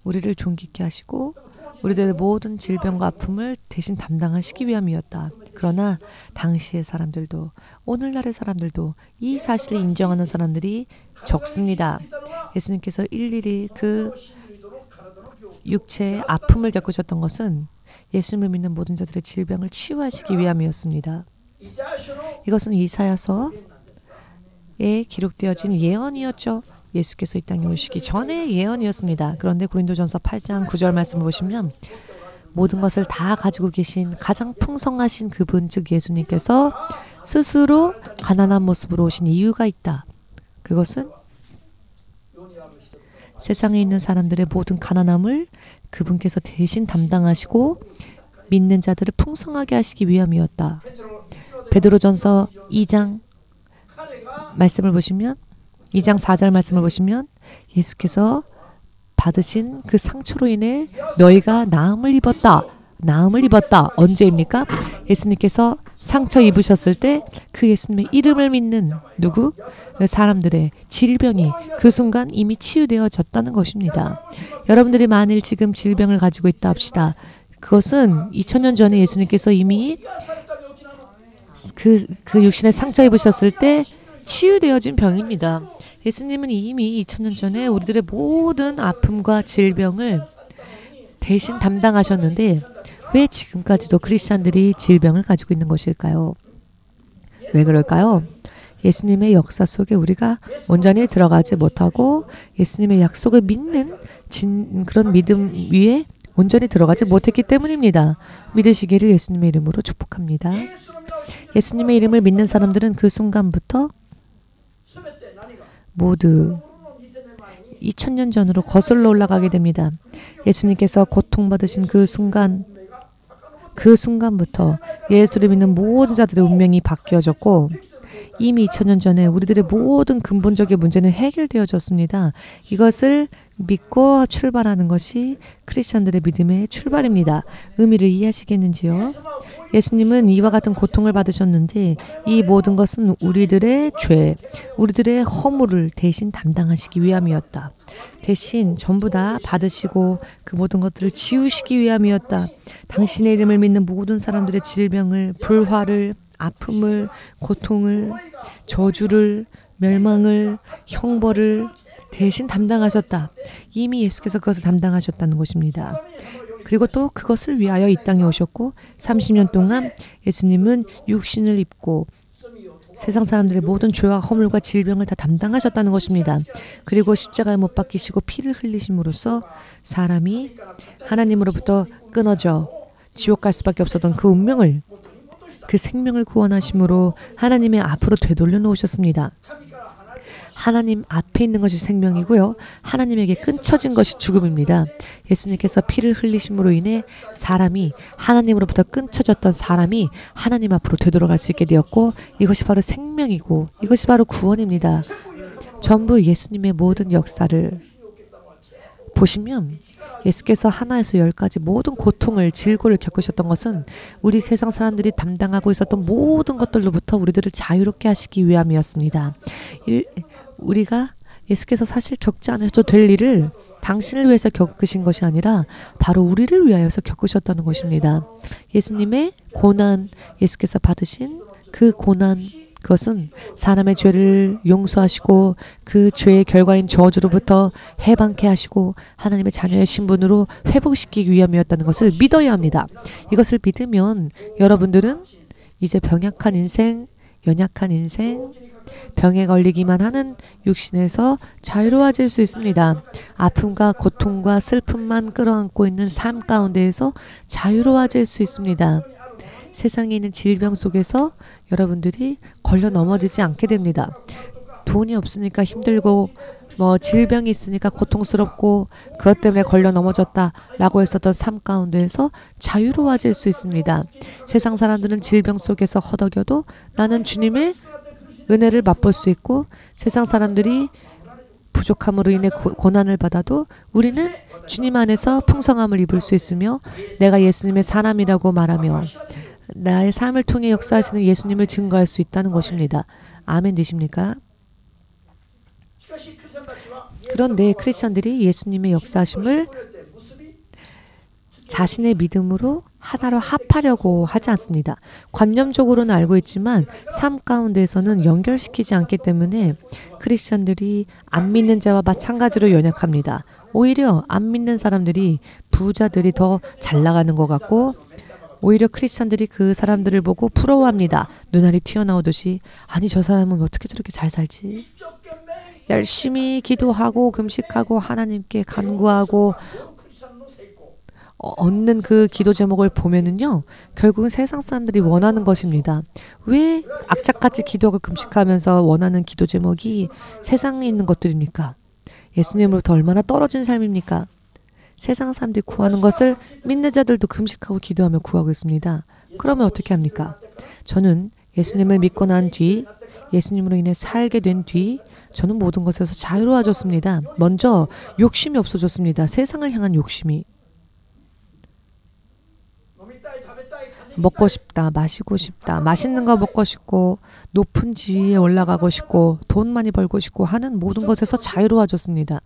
우리를 존귀케 하시고 우리들의 모든 질병과 아픔을 대신 담당하시기 위함이었다. 그러나 당시의 사람들도 오늘날의 사람들도 이 사실을 인정하는 사람들이 적습니다. 예수님께서 일일이 그 육체의 아픔을 겪으셨던 것은 예수님을 믿는 모든 자들의 질병을 치유하시기 위함이었습니다. 이것은 이사야서에 기록되어진 예언이었죠. 예수께서 이 땅에 오시기 전에 예언이었습니다. 그런데 고린도전서 8장 9절 말씀을 보시면 모든 것을 다 가지고 계신 가장 풍성하신 그분 즉 예수님께서 스스로 가난한 모습으로 오신 이유가 있다. 그것은 세상에 있는 사람들의 모든 가난함을 그분께서 대신 담당하시고 믿는 자들을 풍성하게 하시기 위함이었다. 베드로전서 2장 말씀을 보시면 2장 4절 말씀을 보시면 예수께서 받으신 그 상처로 인해 너희가 나음을 입었다. 나음을 입었다. 언제입니까? 예수님께서 상처 입으셨을 때 그 예수님의 이름을 믿는 누구? 사람들의 질병이 그 순간 이미 치유되어졌다는 것입니다. 여러분들이 만일 지금 질병을 가지고 있다 합시다. 그것은 2000년 전에 예수님께서 이미 그 육신에 상처 입으셨을 때 치유되어진 병입니다. 예수님은 이미 2000년 전에 우리들의 모든 아픔과 질병을 대신 담당하셨는데 왜 지금까지도 크리스찬들이 질병을 가지고 있는 것일까요? 왜 그럴까요? 예수님의 역사 속에 우리가 온전히 들어가지 못하고 예수님의 약속을 믿는 그런 믿음 위에 온전히 들어가지 못했기 때문입니다. 믿으시기를 예수님의 이름으로 축복합니다. 예수님의 이름을 믿는 사람들은 그 순간부터 모두 2000년 전으로 거슬러 올라가게 됩니다. 예수님께서 고통받으신 그 순간 그 순간부터 예수를 믿는 모든 자들의 운명이 바뀌어졌고 이미 2000년 전에 우리들의 모든 근본적인 문제는 해결되어졌습니다. 이것을 믿고 출발하는 것이 크리스천들의 믿음의 출발입니다. 의미를 이해하시겠는지요? 예수님은 이와 같은 고통을 받으셨는데 이 모든 것은 우리들의 죄, 우리들의 허물을 대신 담당하시기 위함이었다. 대신 전부 다 받으시고 그 모든 것들을 지우시기 위함이었다. 당신의 이름을 믿는 모든 사람들의 질병을, 불화를, 아픔을, 고통을, 저주를, 멸망을, 형벌을 대신 담당하셨다. 이미 예수께서 그것을 담당하셨다는 것입니다. 그리고 또 그것을 위하여 이 땅에 오셨고 30년 동안 예수님은 육신을 입고 세상 사람들의 모든 죄와 허물과 질병을 다 담당하셨다는 것입니다. 그리고 십자가에 못 박히시고 피를 흘리심으로써 사람이 하나님으로부터 끊어져 지옥 갈 수밖에 없었던 그 운명을, 그 생명을 구원하심으로 하나님의 앞으로 되돌려 놓으셨습니다. 하나님 앞에 있는 것이 생명이고요. 하나님에게 끊쳐진 것이 죽음입니다. 예수님께서 피를 흘리심으로 인해 사람이, 하나님으로부터 끊쳐졌던 사람이 하나님 앞으로 되돌아갈 수 있게 되었고 이것이 바로 생명이고 이것이 바로 구원입니다. 전부 예수님의 모든 역사를 보시면 예수께서 하나에서 열까지 모든 고통을, 질고를 겪으셨던 것은 우리 세상 사람들이 담당하고 있었던 모든 것들로부터 우리들을 자유롭게 하시기 위함이었습니다. 우리가 예수께서 사실 겪지 않으셔도 될 일을 당신을 위해서 겪으신 것이 아니라 바로 우리를 위하여서 겪으셨다는 것입니다. 예수님의 고난, 예수께서 받으신 그 고난, 그것은 사람의 죄를 용서하시고 그 죄의 결과인 저주로부터 해방케 하시고 하나님의 자녀의 신분으로 회복시키기 위함이었다는 것을 믿어야 합니다. 이것을 믿으면 여러분들은 이제 병약한 인생, 연약한 인생, 병에 걸리기만 하는 육신에서 자유로워질 수 있습니다. 아픔과 고통과 슬픔만 끌어안고 있는 삶 가운데에서 자유로워질 수 있습니다. 세상에 있는 질병 속에서 여러분들이 걸려 넘어지지 않게 됩니다. 돈이 없으니까 힘들고 질병이 있으니까 고통스럽고 그것 때문에 걸려 넘어졌다라고 했었던 삶 가운데에서 자유로워질 수 있습니다. 세상 사람들은 질병 속에서 허덕여도 나는 주님의 은혜를 맛볼 수 있고 세상 사람들이 부족함으로 인해 고난을 받아도 우리는 주님 안에서 풍성함을 입을 수 있으며 내가 예수님의 사람이라고 말하며 나의 삶을 통해 역사하시는 예수님을 증거할 수 있다는 것입니다. 아멘 되십니까? 그런데 크리스천들이 예수님의 역사하심을 자신의 믿음으로 하나로 합하려고 하지 않습니다. 관념적으로는 알고 있지만 삶 가운데에서는 연결시키지 않기 때문에 크리스천들이 안 믿는 자와 마찬가지로 연약합니다. 오히려 안 믿는 사람들이, 부자들이 더 잘 나가는 것 같고 오히려 크리스천들이 그 사람들을 보고 부러워합니다. 눈알이 튀어나오듯이 아니 저 사람은 어떻게 저렇게 잘 살지? 열심히 기도하고 금식하고 하나님께 간구하고 얻는 그 기도 제목을 보면은요 결국은 세상 사람들이 원하는 것입니다. 왜 악착같이 기도하고 금식하면서 원하는 기도 제목이 세상에 있는 것들입니까? 예수님으로부터 얼마나 떨어진 삶입니까? 세상 사람들이 구하는 것을 믿는 자들도 금식하고 기도하며 구하고 있습니다. 그러면 어떻게 합니까? 저는 예수님을 믿고 난 뒤, 예수님으로 인해 살게 된 뒤 저는 모든 것에서 자유로워졌습니다. 먼저 욕심이 없어졌습니다. 세상을 향한 욕심이. 먹고 싶다, 마시고 싶다, 맛있는 거 먹고 싶고 높은 지위에 올라가고 싶고 돈 많이 벌고 싶고 하는 모든 것에서 자유로워졌습니다.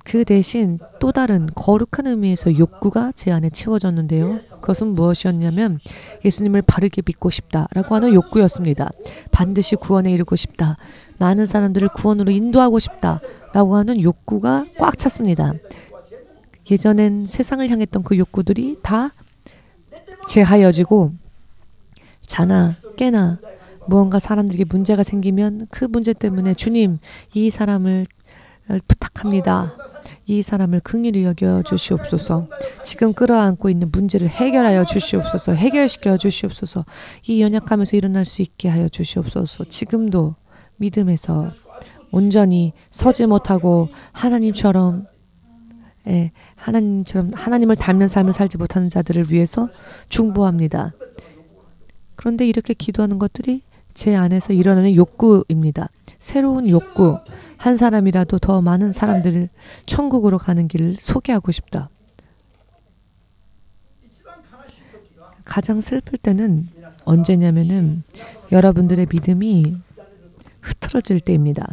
그 대신 또 다른 거룩한 의미에서 욕구가 제 안에 채워졌는데요. 그것은 무엇이었냐면 예수님을 바르게 믿고 싶다라고 하는 욕구였습니다. 반드시 구원에 이르고 싶다. 많은 사람들을 구원으로 인도하고 싶다라고 하는 욕구가 꽉 찼습니다. 예전엔 세상을 향했던 그 욕구들이 다 제하여지고 자나 깨나 무언가 사람들에게 문제가 생기면 그 문제 때문에 주님 이 사람을 부탁합니다. 이 사람을 긍휼히 여겨 주시옵소서. 지금 끌어안고 있는 문제를 해결하여 주시옵소서. 해결시켜 주시옵소서. 이 연약하면서 일어날 수 있게 하여 주시옵소서. 지금도 믿음에서 온전히 서지 못하고 하나님처럼 하나님처럼 하나님을 닮는 삶을 살지 못하는 자들을 위해서 중보합니다. 그런데 이렇게 기도하는 것들이 제 안에서 일어나는 욕구입니다. 새로운 욕구. 한 사람이라도 더 많은 사람들을 천국으로 가는 길을 소개하고 싶다. 가장 슬플 때는 언제냐면은 여러분들의 믿음이 흐트러질 때입니다.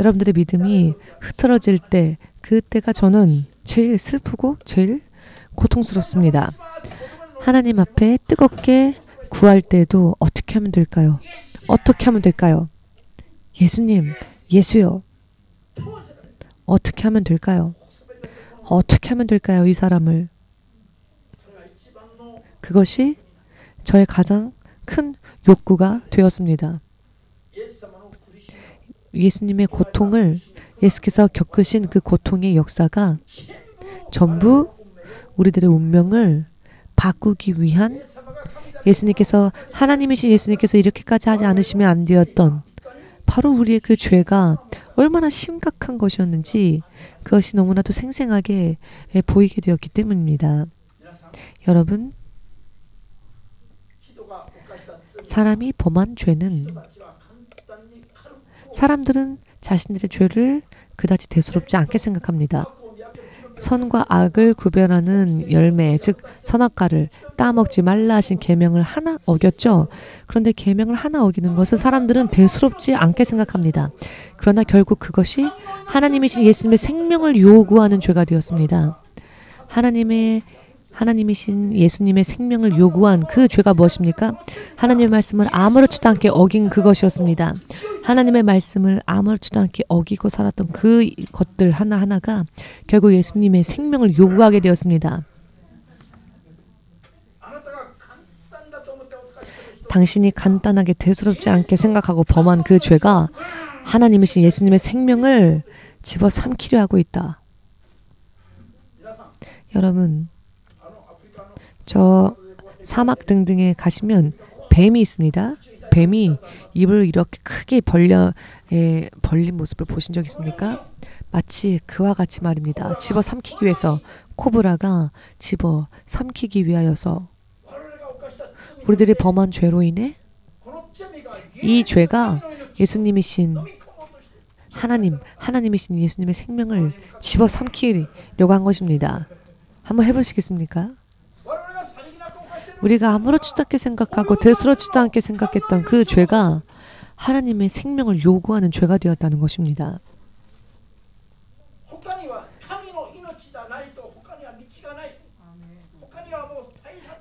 여러분들의 믿음이 흐트러질 때, 그때가 저는 제일 슬프고 제일 고통스럽습니다. 하나님 앞에 뜨겁게 구할 때도 어떻게 하면 될까요? 어떻게 하면 될까요? 예수님, 예수요. 어떻게 하면 될까요? 어떻게 하면 될까요? 이 사람을. 그것이 저의 가장 큰 욕구가 되었습니다. 예수님의 고통을, 예수께서 겪으신 그 고통의 역사가 전부 우리들의 운명을 바꾸기 위한, 예수님께서, 하나님이신 예수님께서 이렇게까지 하지 않으시면 안 되었던 바로 우리의 그 죄가 얼마나 심각한 것이었는지 그것이 너무나도 생생하게 보이게 되었기 때문입니다. 여러분, 사람이 범한 죄는, 사람들은 자신들의 죄를 그다지 대수롭지 않게 생각합니다. 선과 악을 구별하는 열매, 즉 선악과를 따먹지 말라 하신 계명을 하나 어겼죠. 그런데 계명을 하나 어기는 것은 사람들은 대수롭지 않게 생각합니다. 그러나 결국 그것이 하나님이신 예수님의 생명을 요구하는 죄가 되었습니다. 하나님이신 예수님의 생명을 요구한 그 죄가 무엇입니까? 하나님의 말씀을 아무렇지도 않게 어긴 그것이었습니다. 하나님의 말씀을 아무렇지도 않게 어기고 살았던 그 것들 하나하나가 결국 예수님의 생명을 요구하게 되었습니다. 당신이 간단하게 대수롭지 않게 생각하고 범한 그 죄가 하나님이신 예수님의 생명을 집어삼키려 하고 있다. 여러분, 저 사막 등등에 가시면 뱀이 있습니다. 뱀이 입을 이렇게 크게 벌린 모습을 보신 적 있습니까? 마치 그와 같이 말입니다. 집어삼키기 위해서, 코브라가 집어삼키기 위하여서 우리들이 범한 죄로 인해 이 죄가 예수님이신 하나님이신 예수님의 생명을 집어삼키려고 한 것입니다. 한번 해보시겠습니까? 우리가 아무렇지도 않게 생각하고 대수롭지도 않게 생각했던 그 죄가 하나님의 생명을 요구하는 죄가 되었다는 것입니다.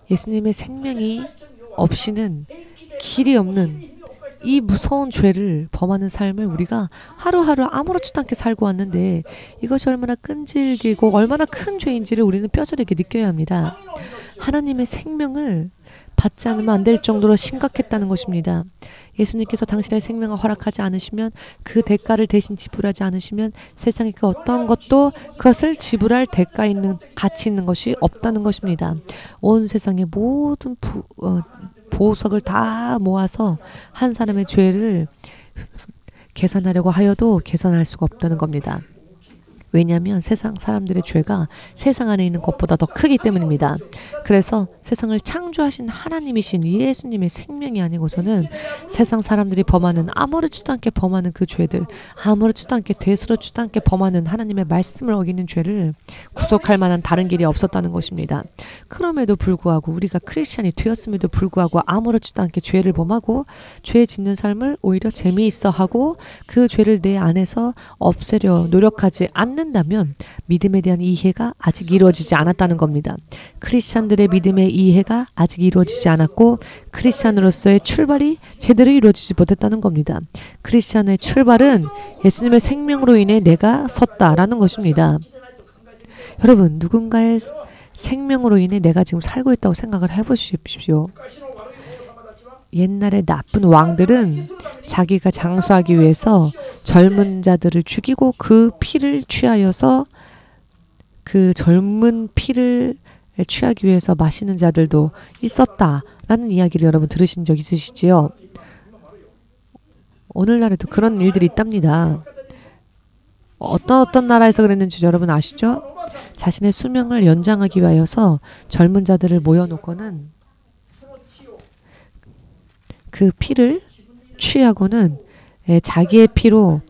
예수님의 생명이 없이는 길이 없는 이 무서운 죄를 범하는 삶을 우리가 하루하루 아무렇지도 않게 살고 왔는데 이것이 얼마나 끈질기고 얼마나 큰 죄인지를 우리는 뼈저리게 느껴야 합니다. 하나님의 생명을 받지 않으면 안 될 정도로 심각했다는 것입니다. 예수님께서 당신의 생명을 허락하지 않으시면, 그 대가를 대신 지불하지 않으시면 세상에 그 어떤 것도 그것을 지불할 대가 있는, 가치 있는 것이 없다는 것입니다. 온 세상의 모든 보석을 다 모아서 한 사람의 죄를 계산하려고 하여도 계산할 수가 없다는 겁니다. 왜냐하면 세상 사람들의 죄가 세상 안에 있는 것보다 더 크기 때문입니다. 그래서 세상을 창조하신 하나님이신 예수님의 생명이 아니고서는 세상 사람들이 범하는, 아무렇지도 않게 범하는 그 죄들, 아무렇지도 않게 대수롭지도 않게 범하는 하나님의 말씀을 어기는 죄를 구속할 만한 다른 길이 없었다는 것입니다. 그럼에도 불구하고 우리가 크리스찬이 되었음에도 불구하고 아무렇지도 않게 죄를 범하고 죄 짓는 삶을 오히려 재미있어 하고 그 죄를 내 안에서 없애려 노력하지 않는다면 믿음에 대한 이해가 아직 이루어지지 않았다는 겁니다. 크리스찬들의 믿음의 이해가 아직 이루어지지 않았고 크리스찬으로서의 출발이 제대로 이루어지지 못했다는 겁니다. 크리스찬의 출발은 예수님의 생명으로 인해 내가 섰다라는 것입니다. 여러분, 누군가의 생명으로 인해 내가 지금 살고 있다고 생각을 해보십시오. 옛날에 나쁜 왕들은 자기가 장수하기 위해서 젊은 자들을 죽이고 그 피를 취하여서, 그 젊은 피를 취하기 위해서 마시는 자들도 있었다라는 이야기를 여러분 들으신 적 있으시지요? 오늘날에도 그런 일들이 있답니다. 어떤 나라에서 그랬는지 여러분 아시죠? 자신의 수명을 연장하기 위하여서 젊은 자들을 모여놓고는 그 피를 취하고는 자기의 피로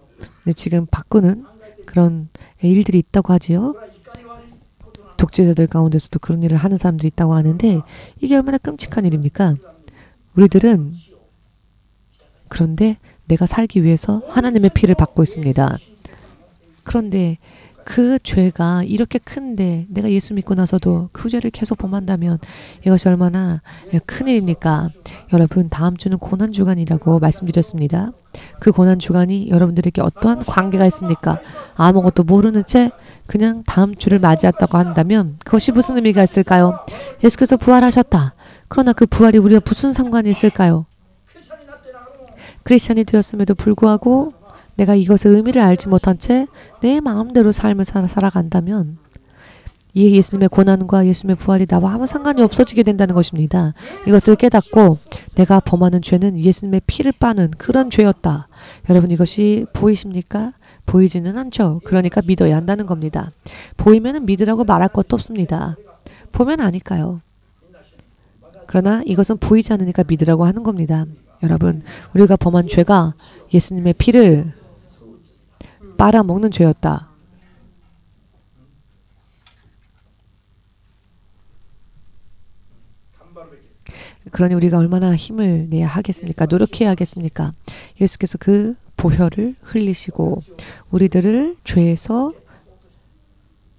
지금 바꾸는 그런 일들이 있다고 하지요. 독재자들 가운데서도 그런 일을 하는 사람들이 있다고 하는데 이게 얼마나 끔찍한 일입니까? 우리들은 그런데 내가 살기 위해서 하나님의 피를 받고 있습니다. 그런데 그 죄가 이렇게 큰데 내가 예수 믿고 나서도 그 죄를 계속 범한다면 이것이 얼마나 큰 일입니까? 여러분, 다음 주는 고난주간이라고 말씀드렸습니다. 그 고난주간이 여러분들에게 어떠한 관계가 있습니까? 아무것도 모르는 채 그냥 다음 주를 맞이했다고 한다면 그것이 무슨 의미가 있을까요? 예수께서 부활하셨다. 그러나 그 부활이 우리와 무슨 상관이 있을까요? 크리스찬이 되었음에도 불구하고 내가 이것의 의미를 알지 못한 채 내 마음대로 삶을 살아간다면 이 예수님의 고난과 예수님의 부활이 나와 아무 상관이 없어지게 된다는 것입니다. 이것을 깨닫고 내가 범하는 죄는 예수님의 피를 빠는 그런 죄였다. 여러분, 이것이 보이십니까? 보이지는 않죠. 그러니까 믿어야 한다는 겁니다. 보이면 믿으라고 말할 것도 없습니다. 보면 아니까요. 그러나 이것은 보이지 않으니까 믿으라고 하는 겁니다. 여러분, 우리가 범한 죄가 예수님의 피를 빨아먹는 죄였다. 그러니 우리가 얼마나 힘을 내야 하겠습니까? 노력해야 하겠습니까? 예수께서 그 보혈을 흘리시고 우리들을 죄에서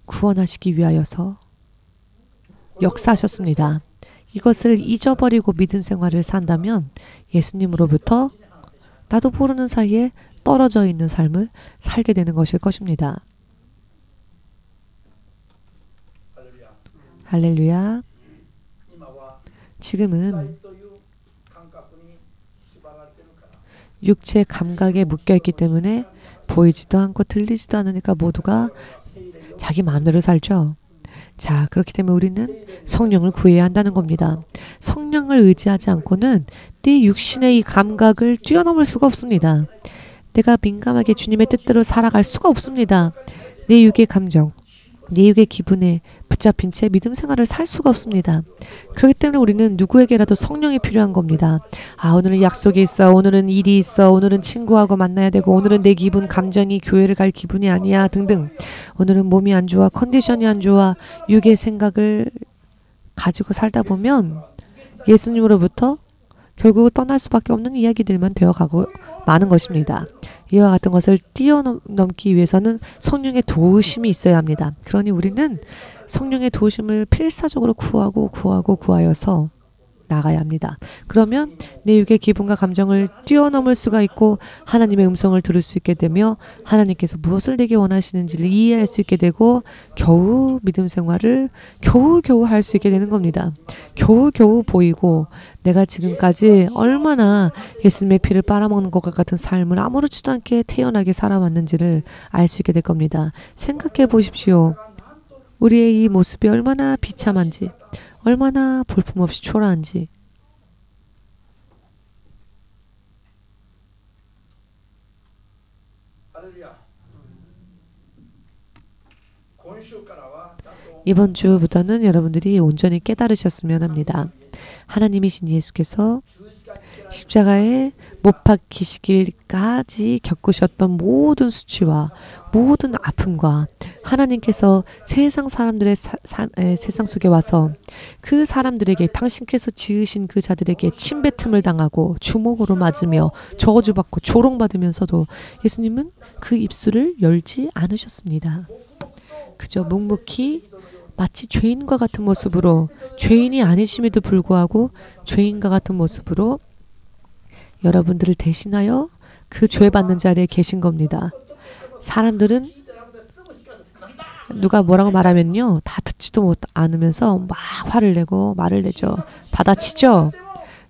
구원하시기 위하여서 역사하셨습니다. 이것을 잊어버리고 믿음 생활을 산다면 예수님으로부터 나도 모르는 사이에 떨어져 있는 삶을 살게 되는 것일 것입니다. 할렐루야. 지금은 육체 감각에 묶여있기 때문에 보이지도 않고 들리지도 않으니까 모두가 자기 마음대로 살죠. 자, 그렇기 때문에 우리는 성령을 구해야 한다는 겁니다. 성령을 의지하지 않고는 네 육신의 이 감각을 뛰어넘을 수가 없습니다. 내가 민감하게 주님의 뜻대로 살아갈 수가 없습니다. 내 육의 감정, 내 육의 기분에 붙잡힌 채 믿음 생활을 살 수가 없습니다. 그렇기 때문에 우리는 누구에게라도 성령이 필요한 겁니다. 아, 오늘은 약속이 있어, 오늘은 일이 있어, 오늘은 친구하고 만나야 되고, 오늘은 내 기분, 감정이 교회를 갈 기분이 아니야 등등. 오늘은 몸이 안 좋아, 컨디션이 안 좋아, 육의 생각을 가지고 살다 보면 예수님으로부터 결국 떠날 수밖에 없는 이야기들만 되어가고 마는 것입니다. 이와 같은 것을 뛰어넘기 위해서는 성령의 도우심이 있어야 합니다. 그러니 우리는 성령의 도우심을 필사적으로 구하여서 나가야 합니다. 그러면 내 육의 기분과 감정을 뛰어넘을 수가 있고 하나님의 음성을 들을 수 있게 되며 하나님께서 무엇을 내게 원하시는지를 이해할 수 있게 되고 겨우 믿음 생활을 겨우 할 수 있게 되는 겁니다. 겨우 보이고 내가 지금까지 얼마나 예수님의 피를 빨아먹는 것과 같은 삶을 아무렇지도 않게 태연하게 살아왔는지를 알 수 있게 될 겁니다. 생각해 보십시오. 우리의 이 모습이 얼마나 비참한지, 얼마나 볼품없이 초라한지. 이번 주부터는 여러분들이 온전히 깨달으셨으면 합니다. 하나님이신 예수께서 십자가에 못 박히시기까지 겪으셨던 모든 수치와 모든 아픔과 하나님께서 세상 사람들의 세상 속에 와서 그 사람들에게 당신께서 지으신 그 자들에게 침뱉음을 당하고 주먹으로 맞으며 저주받고 조롱받으면서도 예수님은 그 입술을 열지 않으셨습니다. 그저 묵묵히 마치 죄인과 같은 모습으로, 죄인이 아니심에도 불구하고 죄인과 같은 모습으로 여러분들을 대신하여 그 죄 받는 자리에 계신 겁니다. 사람들은 누가 뭐라고 말하면요, 다 듣지도 않으면서 막 화를 내고 말을 내죠. 받아치죠.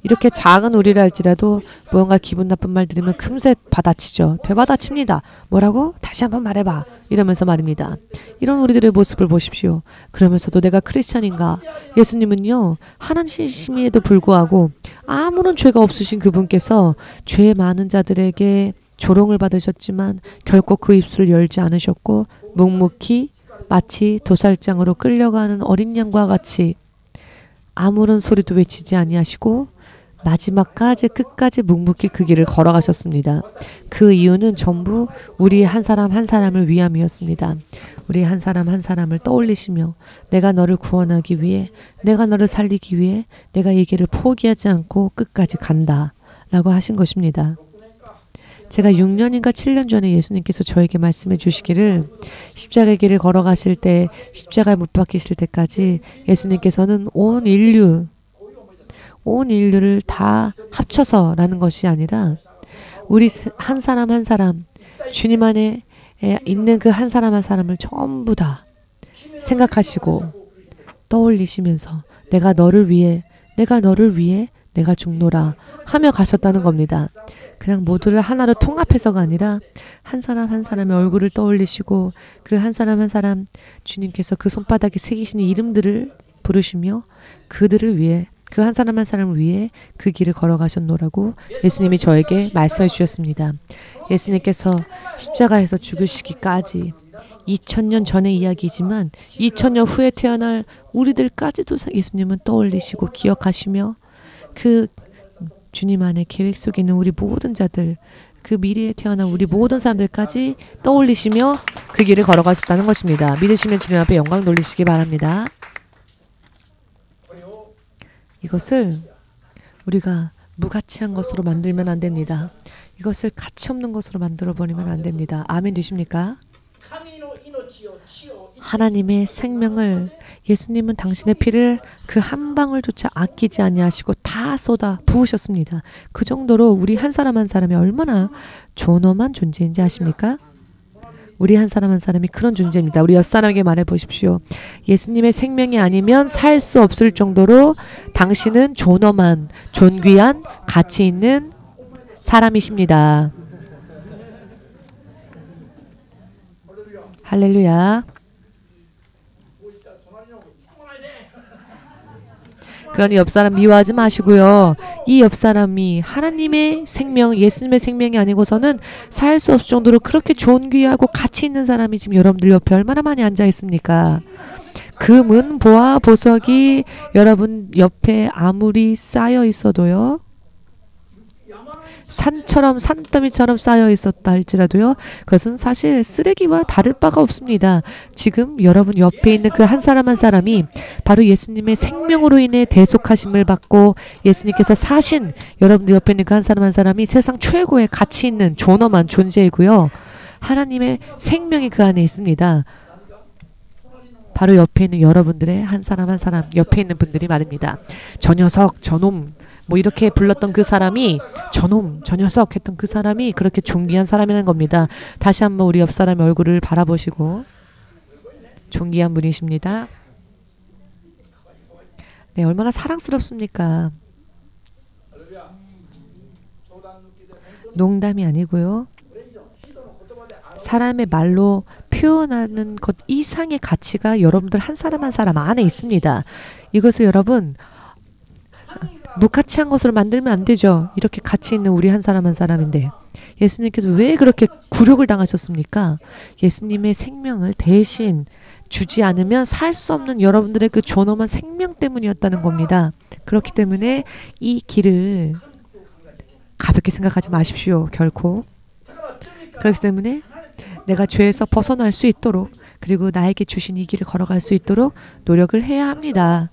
이렇게 작은 우리를 할지라도 무언가 기분 나쁜 말 들으면 금세 받아치죠. 되받아칩니다. 뭐라고? 다시 한번 말해봐. 이러면서 말입니다. 이런 우리들의 모습을 보십시오. 그러면서도 내가 크리스찬인가? 예수님은요, 하나님이심에도 불구하고 아무런 죄가 없으신 그분께서 죄 많은 자들에게 조롱을 받으셨지만 결코 그 입술을 열지 않으셨고 묵묵히 마치 도살장으로 끌려가는 어린 양과 같이 아무런 소리도 외치지 아니하시고 마지막까지 끝까지 묵묵히 그 길을 걸어가셨습니다. 그 이유는 전부 우리 한 사람 한 사람을 위함이었습니다. 우리 한 사람 한 사람을 떠올리시며 내가 너를 구원하기 위해, 내가 너를 살리기 위해 내가 이 길을 포기하지 않고 끝까지 간다 라고 하신 것입니다. 제가 6년인가 7년 전에 예수님께서 저에게 말씀해 주시기를 십자가의 길을 걸어가실 때, 십자가에 못 박히실 때까지 예수님께서는 온 인류를 다 합쳐서라는 것이 아니라 우리 한 사람 한 사람, 주님 안에 있는 그 한 사람 한 사람을 전부 다 생각하시고 떠올리시면서 내가 너를 위해 내가 죽노라 하며 가셨다는 겁니다. 그냥 모두를 하나로 통합해서가 아니라 한 사람 한 사람의 얼굴을 떠올리시고 그 한 사람 한 사람 주님께서 그 손바닥에 새기신 이름들을 부르시며 그들을 위해, 그 한 사람 한 사람을 위해 그 길을 걸어가셨노라고 예수님이 저에게 말씀해 주셨습니다. 예수님께서 십자가에서 죽으시기까지 2000년 전의 이야기지만 2000년 후에 태어날 우리들까지도 예수님은 떠올리시고 기억하시며 그 주님 안에 계획 속에 있는 우리 모든 자들, 그 미래에 태어난 우리 모든 사람들까지 떠올리시며 그 길을 걸어가셨다는 것입니다. 믿으시면 주님 앞에 영광 돌리시기 바랍니다. 이것을 우리가 무가치한 것으로 만들면 안 됩니다. 이것을 가치 없는 것으로 만들어버리면 안 됩니다. 아멘 되십니까? 하나님의 생명을, 예수님은 당신의 피를 그 한 방울조차 아끼지 아니하시고 다 쏟아 부으셨습니다. 그 정도로 우리 한 사람 한 사람이 얼마나 존엄한 존재인지 아십니까? 우리 한 사람 한 사람이 그런 존재입니다. 우리 옆사람에게 말해 보십시오. 예수님의 생명이 아니면 살 수 없을 정도로 당신은 존엄한, 존귀한, 가치 있는 사람이십니다. 할렐루야. 그러니 옆사람 미워하지 마시고요. 이 옆사람이 하나님의 생명, 예수님의 생명이 아니고서는 살 수 없을 정도로 그렇게 존귀하고 가치 있는 사람이 지금 여러분들 옆에 얼마나 많이 앉아 있습니까? 금은 보화 보석이 여러분 옆에 아무리 쌓여 있어도요, 산처럼 산더미처럼 쌓여 있었다 할지라도요, 그것은 사실 쓰레기와 다를 바가 없습니다. 지금 여러분 옆에 있는 그 한 사람 한 사람이 바로 예수님의 생명으로 인해 대속하심을 받고 예수님께서 사신 여러분들 옆에 있는 그 한 사람 한 사람이 세상 최고의 가치 있는 존엄한 존재이고요. 하나님의 생명이 그 안에 있습니다. 바로 옆에 있는 여러분들의 한 사람 한 사람, 옆에 있는 분들이 말입니다. 저 녀석, 저놈 뭐 이렇게 불렀던 그 사람이, 저놈, 저 녀석 했던 그 사람이 그렇게 존귀한 사람이라는 겁니다. 다시 한번 우리 옆 사람의 얼굴을 바라보시고 존귀한 분이십니다. 네, 얼마나 사랑스럽습니까? 농담이 아니고요. 사람의 말로 표현하는 것 이상의 가치가 여러분들 한 사람 한 사람 안에 있습니다. 이것을 여러분 무가치한 것으로 만들면 안 되죠. 이렇게 가치 있는 우리 한 사람 한 사람인데 예수님께서 왜 그렇게 굴욕을 당하셨습니까? 예수님의 생명을 대신 주지 않으면 살 수 없는 여러분들의 그 존엄한 생명 때문이었다는 겁니다. 그렇기 때문에 이 길을 가볍게 생각하지 마십시오. 결코. 그렇기 때문에 내가 죄에서 벗어날 수 있도록, 그리고 나에게 주신 이 길을 걸어갈 수 있도록 노력을 해야 합니다.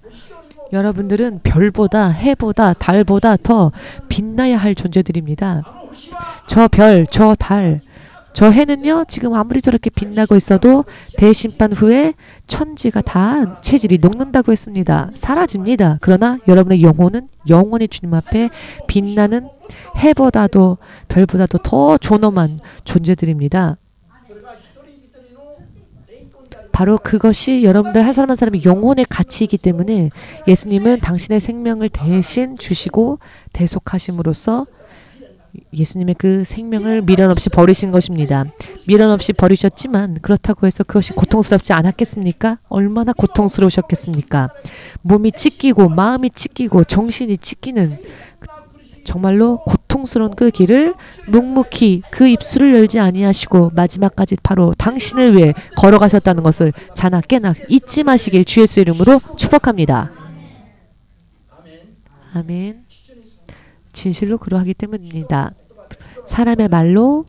여러분들은 별보다, 해보다, 달보다 더 빛나야 할 존재들입니다. 저 별, 저 달, 저 해는요, 지금 아무리 저렇게 빛나고 있어도 대심판 후에 천지가 다 체질이 녹는다고 했습니다. 사라집니다. 그러나 여러분의 영혼은 영원히 주님 앞에 빛나는 해보다도 별보다도 더 존엄한 존재들입니다. 바로 그것이 여러분들 한 사람 한 사람의 영혼의 가치이기 때문에 예수님은 당신의 생명을 대신 주시고 대속하심으로써 예수님의 그 생명을 미련 없이 버리신 것입니다. 미련 없이 버리셨지만 그렇다고 해서 그것이 고통스럽지 않았겠습니까? 얼마나 고통스러우셨겠습니까? 몸이 찢기고 마음이 찢기고 정신이 찢기는 정말로 고통스러운 그 길을 묵묵히 그 입술을 열지 아니하시고 마지막까지 바로 당신을 위해 걸어가셨다는 것을 자나 깨나 잊지 마시길 주의 수 이름으로 축복합니다. 아멘. 진실로 그러하기 때문입니다. 사람의 말로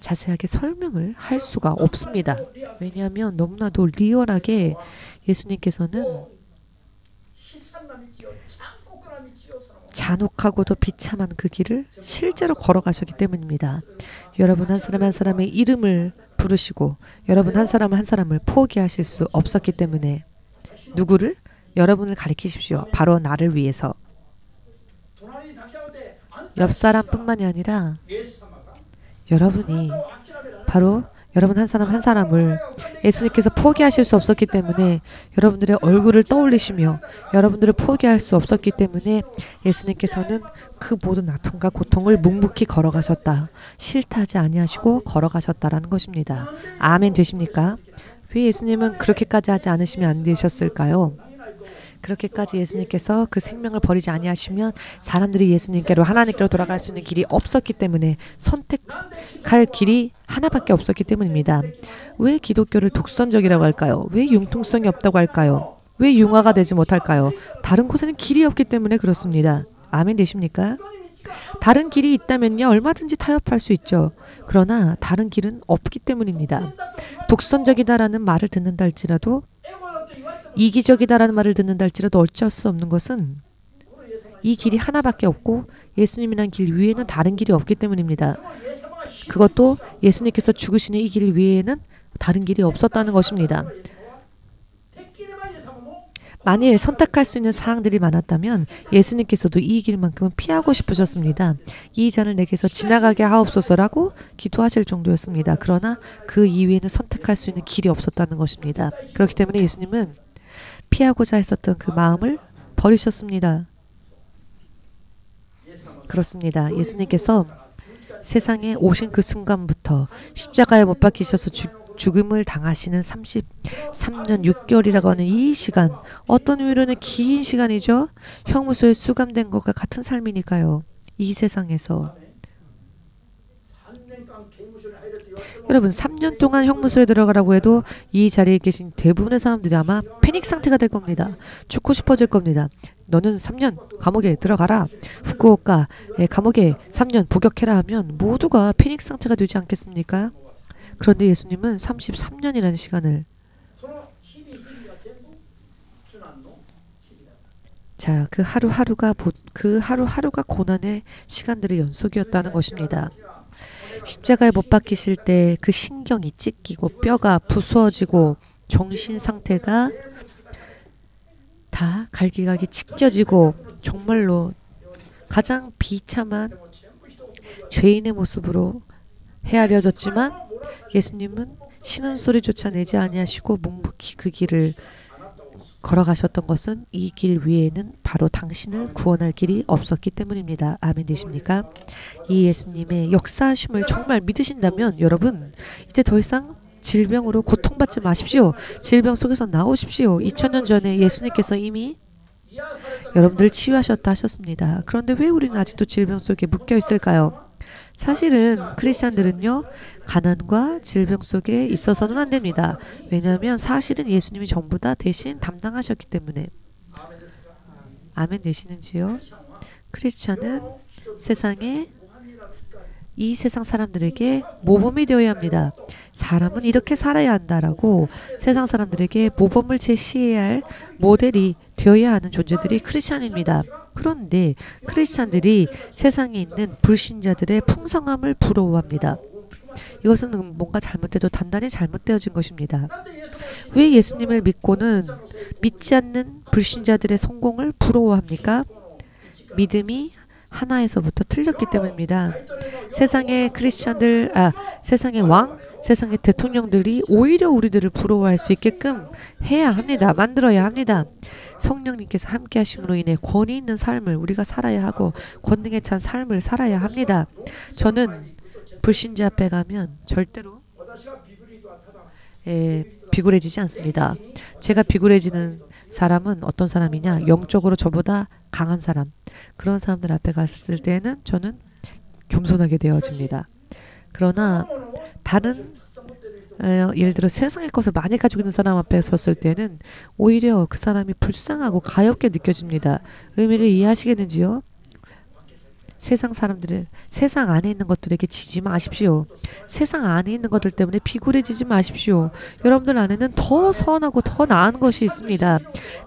자세하게 설명을 할 수가 없습니다. 왜냐하면 너무나도 리얼하게 예수님께서는 잔혹하고도 비참한 그 길을 실제로 걸어가셨기 때문입니다. 여러분 한 사람 한 사람의 이름을 부르시고 여러분 한 사람 한 사람을 포기하실 수 없었기 때문에 누구를? 여러분을 가리키십시오. 바로 나를 위해서. 옆 사람뿐만이 아니라 여러분이 바로 여러분 한 사람 한 사람을 예수님께서 포기하실 수 없었기 때문에 여러분들의 얼굴을 떠올리시며 여러분들을 포기할 수 없었기 때문에 예수님께서는 그 모든 아픔과 고통을 묵묵히 걸어가셨다. 싫다하지 아니하시고 걸어가셨다라는 것입니다. 아멘 되십니까? 왜 예수님은 그렇게까지 하지 않으시면 안 되셨을까요? 그렇게까지 예수님께서 그 생명을 버리지 아니하시면 사람들이 예수님께로 하나님께로 돌아갈 수 있는 길이 없었기 때문에 선택할 길이 하나밖에 없었기 때문입니다. 왜 기독교를 독선적이라고 할까요? 왜 융통성이 없다고 할까요? 왜 융화가 되지 못할까요? 다른 곳에는 길이 없기 때문에 그렇습니다. 아멘 되십니까? 다른 길이 있다면요 얼마든지 타협할 수 있죠. 그러나 다른 길은 없기 때문입니다. 독선적이다라는 말을 듣는다 할지라도 이기적이다라는 말을 듣는다 할지라도 어쩔 수 없는 것은 이 길이 하나밖에 없고 예수님이란 길 위에는 다른 길이 없기 때문입니다. 그것도 예수님께서 죽으시는 이 길 위에는 다른 길이 없었다는 것입니다. 만일 선택할 수 있는 사항들이 많았다면 예수님께서도 이 길만큼은 피하고 싶으셨습니다. 이 잔을 내게서 지나가게 하옵소서라고 기도하실 정도였습니다. 그러나 그 이외에는 선택할 수 있는 길이 없었다는 것입니다. 그렇기 때문에 예수님은 피하고자 했었던 그 마음을 버리셨습니다. 그렇습니다. 예수님께서 세상에 오신 그 순간부터 십자가에 못 박히셔서 죽음을 당하시는 33년 6개월이라고 하는 이 시간, 어떤 의미로는 긴 시간이죠. 형무소에 수감된 것과 같은 삶이니까요. 이 세상에서 여러분 3년 동안 형무소에 들어가라고 해도 이 자리에 계신 대부분의 사람들이 아마 패닉 상태가 될 겁니다. 죽고 싶어질 겁니다. 너는 3년 감옥에 들어가라. 후쿠오카 감옥에 3년 복역해라 하면 모두가 패닉 상태가 되지 않겠습니까? 그런데 예수님은 33년이라는 시간을 자, 그 하루하루가 고난의 시간들의 연속이었다는 것입니다. 십자가에 못 박히실 때 그 신경이 찢기고 뼈가 부서지고 정신 상태가 다 갈기갈기 찢겨지고 정말로 가장 비참한 죄인의 모습으로 헤아려졌지만 예수님은 신음소리조차 내지 아니하시고 묵묵히 그 길을 걸어가셨던 것은 이 길 위에는 바로 당신을 구원할 길이 없었기 때문입니다. 아멘 되십니까? 이 예수님의 역사하심을 정말 믿으신다면 여러분 이제 더 이상 질병으로 고통받지 마십시오. 질병 속에서 나오십시오. 2000년 전에 예수님께서 이미 여러분들 치유하셨다 하셨습니다. 그런데 왜 우리는 아직도 질병 속에 묶여 있을까요? 사실은 크리스찬들은요 가난과 질병 속에 있어서는 안 됩니다. 왜냐하면 사실은 예수님이 전부 다 대신 담당하셨기 때문에. 아멘 되시는지요? 크리스찬은 세상에 이 세상 사람들에게 모범이 되어야 합니다. 사람은 이렇게 살아야 한다라고 세상 사람들에게 모범을 제시해야 할 모델이 되어야 하는 존재들이 크리스찬입니다. 그런데 크리스찬들이 세상에 있는 불신자들의 풍성함을 부러워합니다. 이것은 뭔가 잘못돼도 단단히 잘못되어진 것입니다. 왜 예수님을 믿고는 믿지 않는 불신자들의 성공을 부러워합니까? 믿음이 하나에서부터 틀렸기 때문입니다. 세상의 크리스찬들, 세상의 왕, 세상의 대통령들이 오히려 우리들을 부러워할 수 있게끔 해야 합니다. 만들어야 합니다. 성령님께서 함께 하심으로 인해 권위 있는 삶을 우리가 살아야 하고 권능에 찬 삶을 살아야 합니다. 저는 불신자 앞에 가면 절대로 비굴해지지 않습니다. 제가 비굴해지는 사람은 어떤 사람이냐? 영적으로 저보다 강한 사람, 그런 사람들 앞에 갔을 때는 저는 겸손하게 되어집니다. 그러나 다른 예를 들어 세상의 것을 많이 가지고 있는 사람 앞에 섰을 때는 오히려 그 사람이 불쌍하고 가엾게 느껴집니다. 의미를 이해하시겠는지요? 세상 사람들을 세상 안에 있는 것들에게 지지 마십시오. 세상 안에 있는 것들 때문에 비굴해지지 마십시오. 여러분들 안에는 더 선하고 더 나은 것이 있습니다.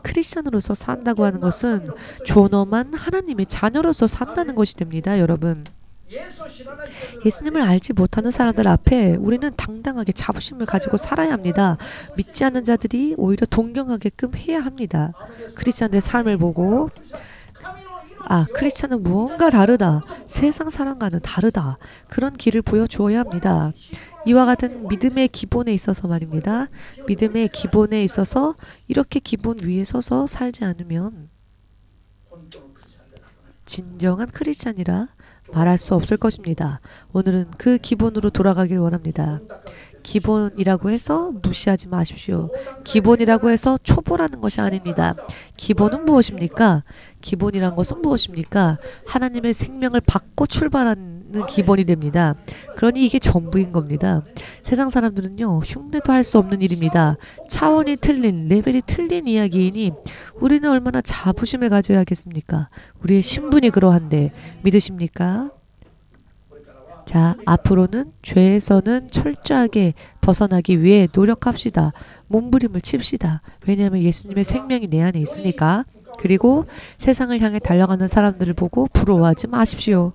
크리스천으로서 산다고 하는 것은 존엄한 하나님의 자녀로서 산다는 것이 됩니다. 여러분, 예수님을 알지 못하는 사람들 앞에 우리는 당당하게 자부심을 가지고 살아야 합니다. 믿지 않는 자들이 오히려 동경하게끔 해야 합니다. 크리스천들의 삶을 보고 크리스천은 무언가 다르다. 세상 사람과는 다르다. 그런 길을 보여주어야 합니다. 이와 같은 믿음의 기본에 있어서 말입니다. 믿음의 기본에 있어서 이렇게 기본 위에 서서 살지 않으면 진정한 크리스천이라 말할 수 없을 것입니다. 오늘은 그 기본으로 돌아가길 원합니다. 기본이라고 해서 무시하지 마십시오. 기본이라고 해서 초보라는 것이 아닙니다. 기본은 무엇입니까? 기본이란 것은 무엇입니까? 하나님의 생명을 받고 출발하는 기본이 됩니다. 그러니 이게 전부인 겁니다. 세상 사람들은요, 흉내도 할 수 없는 일입니다. 차원이 틀린, 레벨이 틀린 이야기이니 우리는 얼마나 자부심을 가져야 하겠습니까? 우리의 신분이 그러한데 믿으십니까? 자, 앞으로는 죄에서는 철저하게 벗어나기 위해 노력합시다. 몸부림을 칩시다. 왜냐하면 예수님의 생명이 내 안에 있으니까. 그리고 세상을 향해 달려가는 사람들을 보고 부러워하지 마십시오.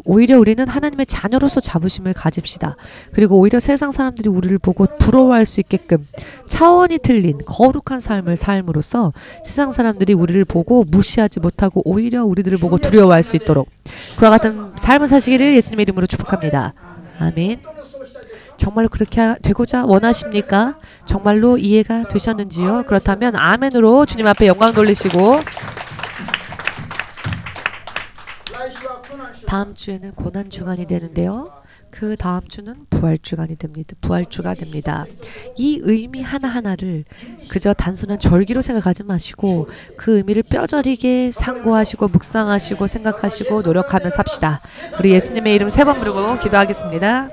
오히려 우리는 하나님의 자녀로서 자부심을 가집시다. 그리고 오히려 세상 사람들이 우리를 보고 부러워할 수 있게끔 차원이 틀린 거룩한 삶을 삶으로써 세상 사람들이 우리를 보고 무시하지 못하고 오히려 우리들을 보고 두려워할 수 있도록 그와 같은 삶을 사시기를 예수님의 이름으로 축복합니다. 아멘. 정말로 그렇게 되고자 원하십니까? 정말로 이해가 되셨는지요? 그렇다면 아멘으로 주님 앞에 영광 돌리시고, 다음 주에는 고난 주간이 되는데요. 그 다음 주는 부활 주간이 됩니다. 부활주가 됩니다. 이 의미 하나하나를 그저 단순한 절기로 생각하지 마시고 그 의미를 뼈저리게 상고하시고 묵상하시고 생각하시고 노력하며 삽시다. 우리 예수님의 이름 3번 부르고 기도하겠습니다.